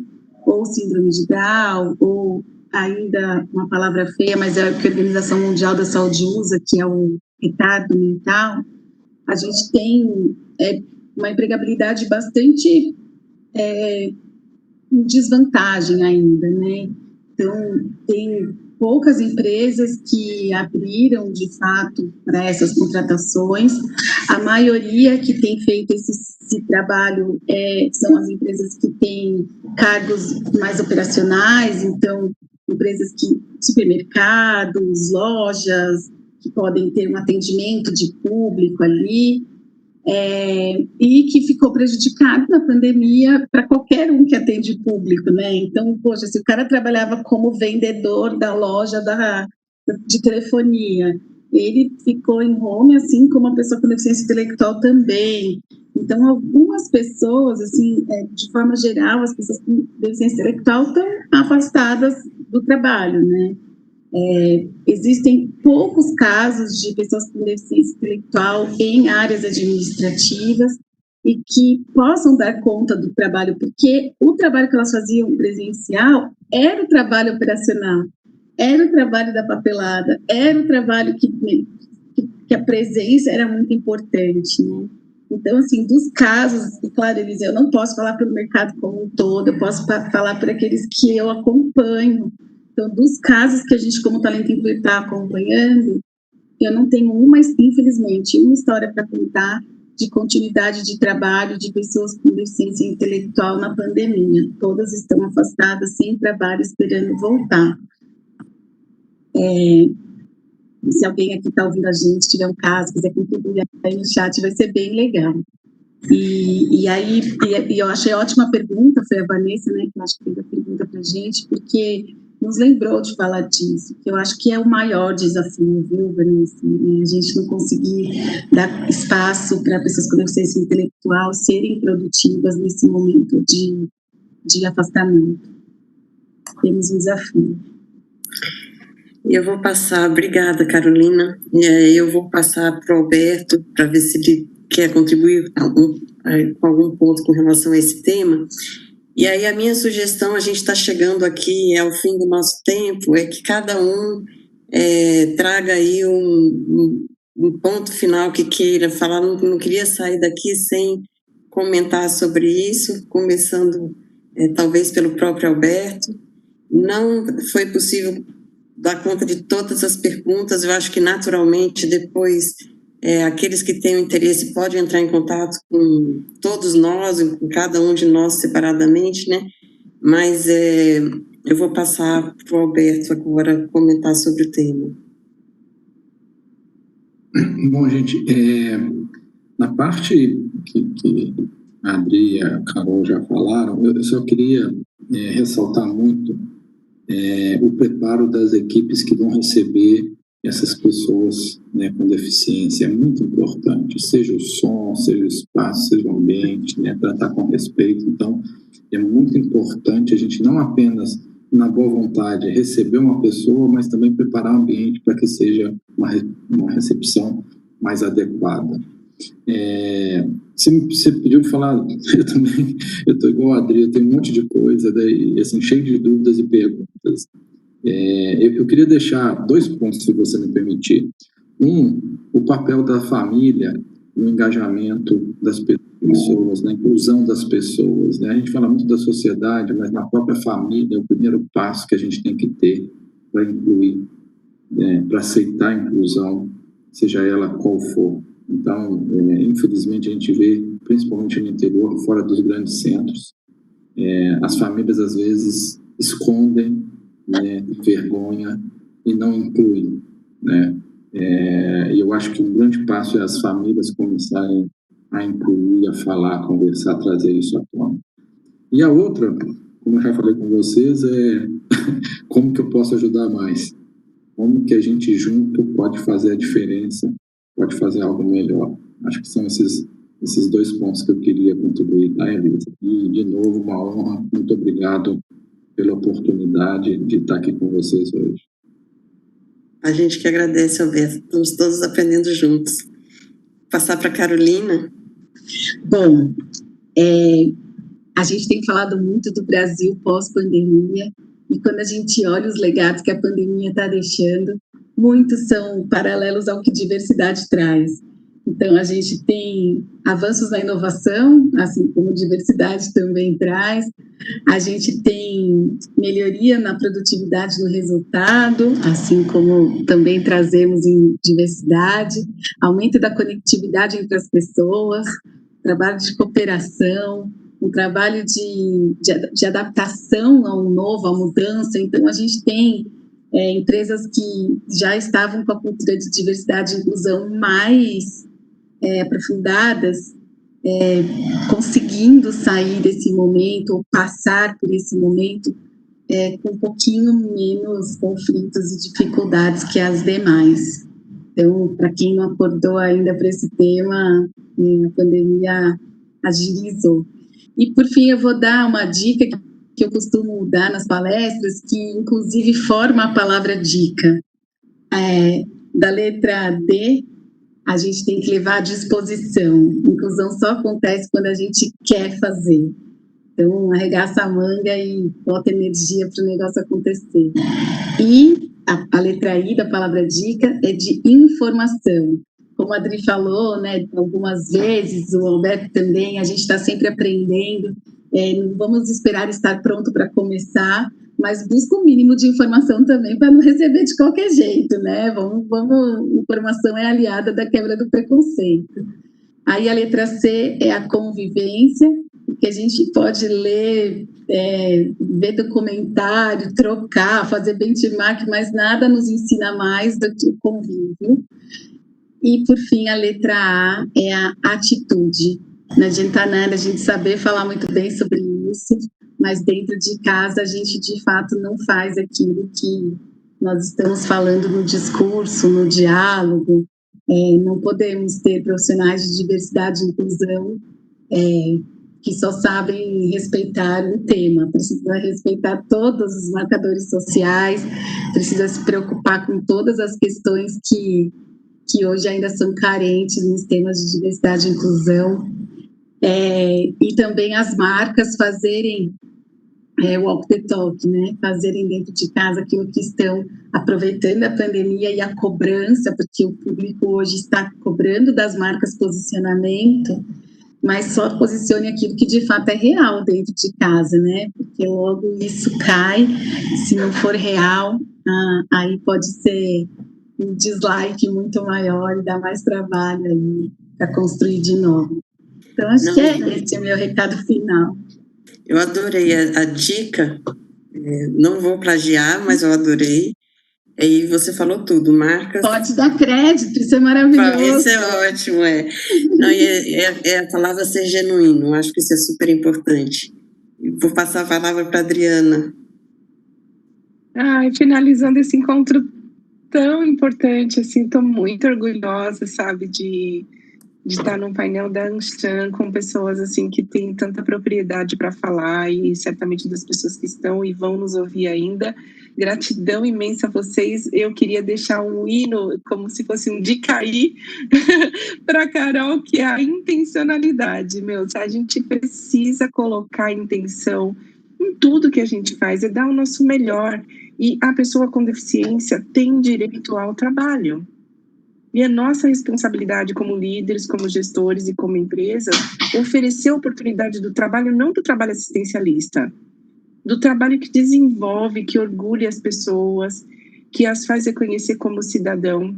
ou síndrome de Down, ou ainda uma palavra feia, mas é o que a Organização Mundial da Saúde usa, que é o retardo mental, a gente tem uma empregabilidade bastante em desvantagem ainda, né? Então, tem poucas empresas que abriram, de fato, para essas contratações. A maioria que tem feito esse trabalho são as empresas que têm cargos mais operacionais, então, empresas supermercados, lojas, que podem ter um atendimento de público ali, e que ficou prejudicado na pandemia para qualquer um que atende público, né? Então, poxa, se o cara trabalhava como vendedor da loja de telefonia, ele ficou em home, assim como a pessoa com deficiência intelectual também. Então, algumas pessoas, assim, de forma geral, as pessoas com deficiência intelectual estão afastadas do trabalho, né? Existem poucos casos de pessoas com deficiência intelectual em áreas administrativas e que possam dar conta do trabalho, porque o trabalho que elas faziam presencial era o trabalho operacional, era o trabalho da papelada, era o trabalho que a presença era muito importante, né? Então, assim, dos casos, e claro, Elisa, eu não posso falar pelo mercado como um todo, eu posso falar por aqueles que eu acompanho. Então, dos casos que a gente, como Talento Incluir, está acompanhando, eu não tenho infelizmente, uma história para contar de continuidade de trabalho de pessoas com deficiência intelectual na pandemia. Todas estão afastadas, sem trabalho, esperando voltar. Se alguém aqui está ouvindo a gente, tiver um caso, quiser contribuir aí no chat, vai ser bem legal. E aí, eu achei ótima a pergunta, foi a Vanessa, né, que eu acho que fez a pergunta para a gente, porque nos lembrou de falar disso, que eu acho que é o maior desafio, viu, Vanessa? A gente não conseguir dar espaço para pessoas com deficiência intelectual serem produtivas nesse momento de afastamento. Temos um desafio. Eu vou passar, obrigada, Carolina, eu vou passar para o Alberto, para ver se ele quer contribuir com algum ponto com relação a esse tema. E aí a minha sugestão, a gente está chegando aqui ao fim do nosso tempo, é que cada um traga aí um ponto final que queira falar. Não queria sair daqui sem comentar sobre isso, começando talvez pelo próprio Alberto. Não foi possível dar conta de todas as perguntas, eu acho que naturalmente depois aqueles que têm interesse podem entrar em contato com todos nós, com cada um de nós separadamente, né? Mas eu vou passar para o Alberto agora comentar sobre o tema. Bom, gente, na parte que a Adri e a Carol já falaram, eu só queria ressaltar muito o preparo das equipes que vão receber essas pessoas, né, com deficiência. É muito importante, seja o som, seja o espaço, seja o ambiente, né, tratar com respeito. Então, é muito importante a gente não apenas, na boa vontade, receber uma pessoa, mas também preparar o ambiente para que seja uma recepção mais adequada. Você pediu para falar, eu estou igual a Adri, eu tenho um monte de coisa, daí, assim, cheio de dúvidas e perguntas. Eu queria deixar 2 pontos, se você me permitir. O papel da família no engajamento das pessoas, na inclusão das pessoas, né? A gente fala muito da sociedade, mas na própria família é o primeiro passo que a gente tem que ter para incluir, para aceitar a inclusão, seja ela qual for. Então, infelizmente, a gente vê, principalmente no interior, fora dos grandes centros, as famílias, às vezes, escondem, né, vergonha e não incluem, né? E eu acho que um grande passo é as famílias começarem a incluir, a falar, a conversar, a trazer isso à tona. E a outra, como eu já falei com vocês, é como que eu posso ajudar mais? Como que a gente junto pode fazer a diferença, pode fazer algo melhor? Acho que são esses 2 pontos que eu queria contribuir, tá, Elisa? E, de novo, uma honra. Muito obrigado pela oportunidade de estar aqui com vocês hoje. A gente que agradece, Alberto. Estamos todos aprendendo juntos. Passar para a Carolina. Bom, a gente tem falado muito do Brasil pós-pandemia, e quando a gente olha os legados que a pandemia está deixando, muitos são paralelos ao que diversidade traz. Então, a gente tem avanços na inovação, assim como diversidade também traz. A gente tem melhoria na produtividade no resultado, assim como também trazemos em diversidade. Aumento da conectividade entre as pessoas, trabalho de cooperação, um trabalho de adaptação ao novo, à mudança. Então, a gente tem empresas que já estavam com a cultura de diversidade e inclusão mais aprofundadas, conseguindo sair desse momento ou passar por esse momento com um pouquinho menos conflitos e dificuldades que as demais. Então, para quem não acordou ainda para esse tema, a pandemia agilizou. E, por fim, eu vou dar uma dica que eu costumo dar nas palestras, que, inclusive, forma a palavra dica. Da letra D, a gente tem que levar à disposição. Inclusão só acontece quando a gente quer fazer. Então, arregaça a manga e bota energia para o negócio acontecer. E a letra I da palavra dica é de informação. Como a Adri falou, né, algumas vezes, o Alberto também, a gente está sempre aprendendo. Não vamos esperar estar pronto para começar, mas busca o mínimo de informação também para não receber de qualquer jeito, né? Informação é aliada da quebra do preconceito. Aí a letra C é a convivência, que a gente pode ler, ver documentário, trocar, fazer benchmark, mas nada nos ensina mais do que o convívio. E, por fim, a letra A é a atitude. Não adianta nada a gente saber falar muito bem sobre isso, mas dentro de casa a gente, de fato, não faz aquilo que nós estamos falando no discurso, no diálogo. Não podemos ter profissionais de diversidade e inclusão que só sabem respeitar um tema. Precisa respeitar todos os marcadores sociais, precisa se preocupar com todas as questões que que hoje ainda são carentes nos temas de diversidade e inclusão, e também as marcas fazerem walk the talk, né? Fazerem dentro de casa aquilo que estão aproveitando a pandemia e a cobrança, porque o público hoje está cobrando das marcas posicionamento, mas só posicione aquilo que de fato é real dentro de casa, né? Porque logo isso cai, se não for real, aí pode ser um dislike muito maior e dar mais trabalho aí para construir de novo. Então, acho que esse é o meu recado final. Eu adorei a dica, não vou plagiar, mas eu adorei. E você falou tudo, marcas... Pode dar crédito, isso é maravilhoso. Isso é ótimo, Não, a palavra ser genuíno, acho que isso é super importante. Vou passar a palavra para a Adriana. Finalizando esse encontro tão importante, assim, estou muito orgulhosa, sabe, de estar num painel da Anshan com pessoas assim que têm tanta propriedade para falar e certamente das pessoas que estão e vão nos ouvir ainda. Gratidão imensa a vocês. Eu queria deixar um hino, como se fosse um de cair, para Carol, que é a intencionalidade. A gente precisa colocar intenção em tudo que a gente faz, é dar o nosso melhor. E a pessoa com deficiência tem direito ao trabalho. E é nossa responsabilidade como líderes, como gestores e como empresa, oferecer a oportunidade do trabalho, não do trabalho assistencialista, do trabalho que desenvolve, que orgulha as pessoas, que as faz reconhecer como cidadão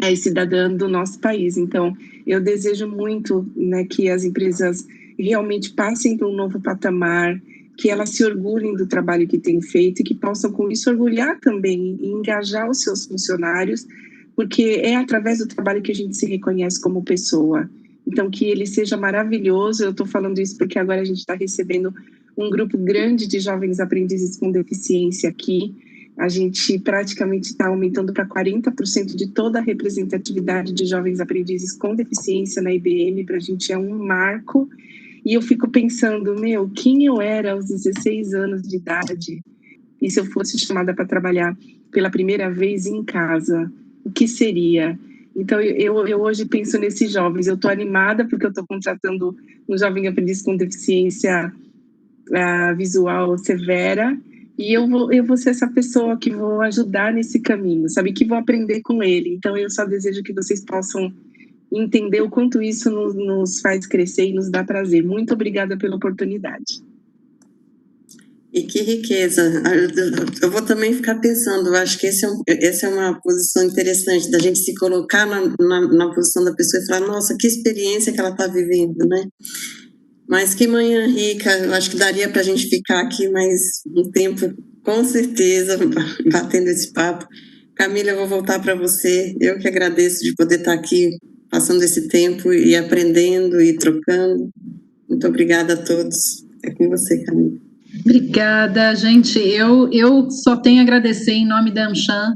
e cidadã do nosso país. Então, eu desejo muito, né, que as empresas realmente passem para um novo patamar, que elas se orgulhem do trabalho que têm feito e que possam, com isso, orgulhar também e engajar os seus funcionários, porque é através do trabalho que a gente se reconhece como pessoa. Então, que ele seja maravilhoso. Eu estou falando isso porque agora a gente está recebendo um grupo grande de jovens aprendizes com deficiência aqui. A gente praticamente está aumentando para 40% de toda a representatividade de jovens aprendizes com deficiência na IBM. Para a gente é um marco. E eu fico pensando, quem eu era aos 16 anos de idade? E se eu fosse chamada para trabalhar pela primeira vez em casa? O que seria? Então, eu hoje penso nesses jovens. Eu estou animada porque eu estou contratando um jovem aprendiz com deficiência visual severa e eu vou ser essa pessoa que vou ajudar nesse caminho, sabe? Que vou aprender com ele. Então, eu só desejo que vocês possam entender o quanto isso nos faz crescer e nos dá prazer. Muito obrigada pela oportunidade. E que riqueza. Eu vou também ficar pensando, eu acho que essa é uma posição interessante, da gente se colocar na posição da pessoa e falar, nossa, que experiência que ela está vivendo, né? Mas que manhã rica, eu acho que daria para a gente ficar aqui mais um tempo, com certeza, batendo esse papo. Camila, eu vou voltar para você. Eu que agradeço de poder estar aqui, passando esse tempo e aprendendo e trocando. Muito obrigada a todos. É com você, Camila. Obrigada, gente. Eu só tenho a agradecer em nome da Anshan.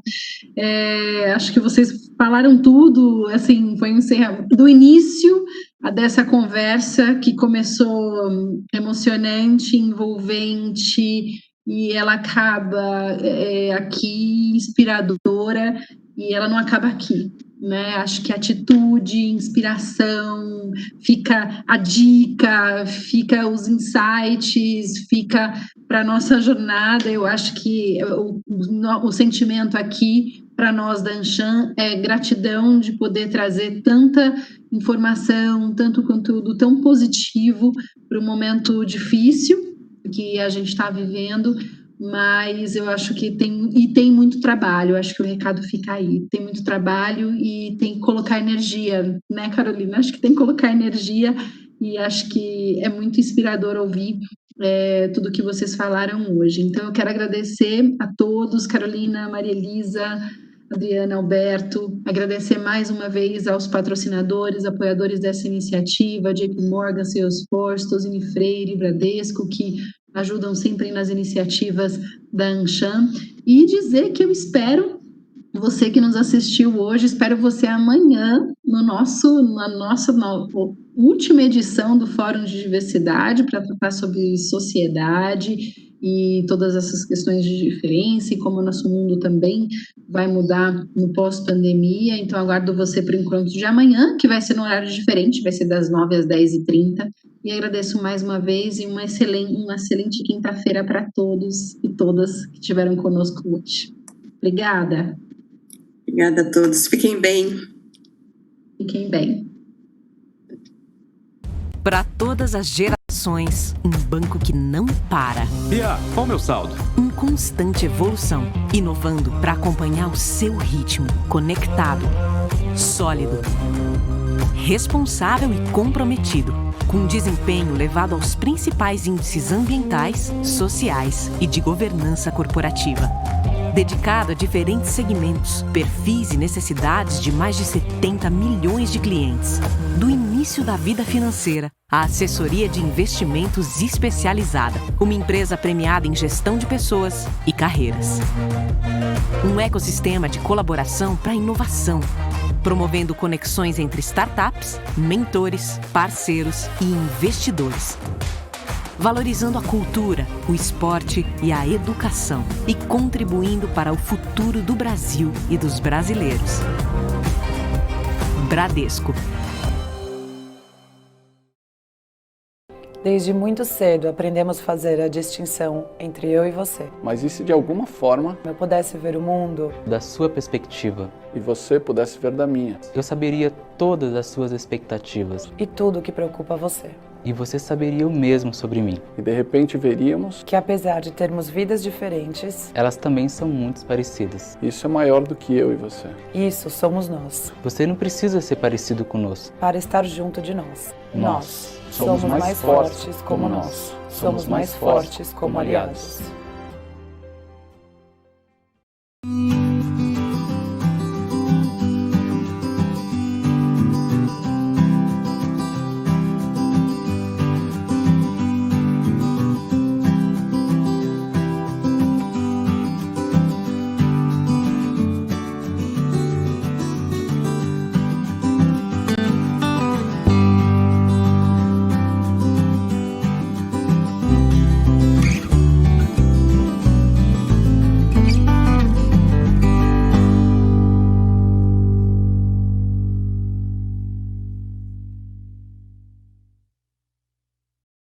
Acho que vocês falaram tudo, assim, foi um encerramento do início dessa conversa que começou emocionante, envolvente, e ela acaba aqui inspiradora, e ela não acaba aqui, né? Acho que atitude, inspiração, fica a dica, fica os insights, fica para a nossa jornada. Eu acho que o sentimento aqui para nós da Anshan é gratidão de poder trazer tanta informação, tanto conteúdo tão positivo para um momento difícil que a gente está vivendo, mas eu acho que tem muito trabalho. Eu acho que o recado fica aí, tem muito trabalho e tem que colocar energia, né, Carolina? Acho que tem que colocar energia e acho que é muito inspirador ouvir tudo que vocês falaram hoje. Então eu quero agradecer a todos, Carolina, Maria Elisa, Adriana, Alberto, agradecer mais uma vez aos patrocinadores, apoiadores dessa iniciativa, JP Morgan, Salesforce, Tosini Freire, Bradesco, que ajudam sempre nas iniciativas da Anshan, e dizer que eu espero você que nos assistiu hoje, espero você amanhã na nossa última edição do Fórum de Diversidade para tratar sobre sociedade e todas essas questões de diferença e como o nosso mundo também vai mudar no pós-pandemia. Então, aguardo você para o encontro de amanhã, que vai ser num horário diferente, vai ser das 9 às 10h30. E agradeço mais uma vez e uma excelente quinta-feira para todos e todas que estiveram conosco hoje. Obrigada. Obrigada a todos. Fiquem bem. Fiquem bem. Para todas as gerações, um banco que não para. Bia, qual o meu saldo? Em constante evolução, inovando para acompanhar o seu ritmo, conectado, sólido, responsável e comprometido, com desempenho levado aos principais índices ambientais, sociais e de governança corporativa. Dedicado a diferentes segmentos, perfis e necessidades de mais de 70 milhões de clientes. Do início da vida financeira, à assessoria de investimentos especializada. Uma empresa premiada em gestão de pessoas e carreiras. Um ecossistema de colaboração para a inovação, promovendo conexões entre startups, mentores, parceiros e investidores. Valorizando a cultura, o esporte e a educação e contribuindo para o futuro do Brasil e dos brasileiros. Bradesco. Desde muito cedo aprendemos a fazer a distinção entre eu e você. Mas e se de alguma forma Eu pudesse ver o mundo Da sua perspectiva, e você pudesse ver da minha? eu saberia todas as suas expectativas e tudo o que preocupa você. e você saberia o mesmo sobre mim. E de repente veríamos Que apesar de termos vidas diferentes, Elas também são muito parecidas. isso é maior do que eu e você. isso somos nós, Você não precisa ser parecido conosco. para estar junto de nós. Nós somos mais fortes como nós. Somos mais fortes como aliados.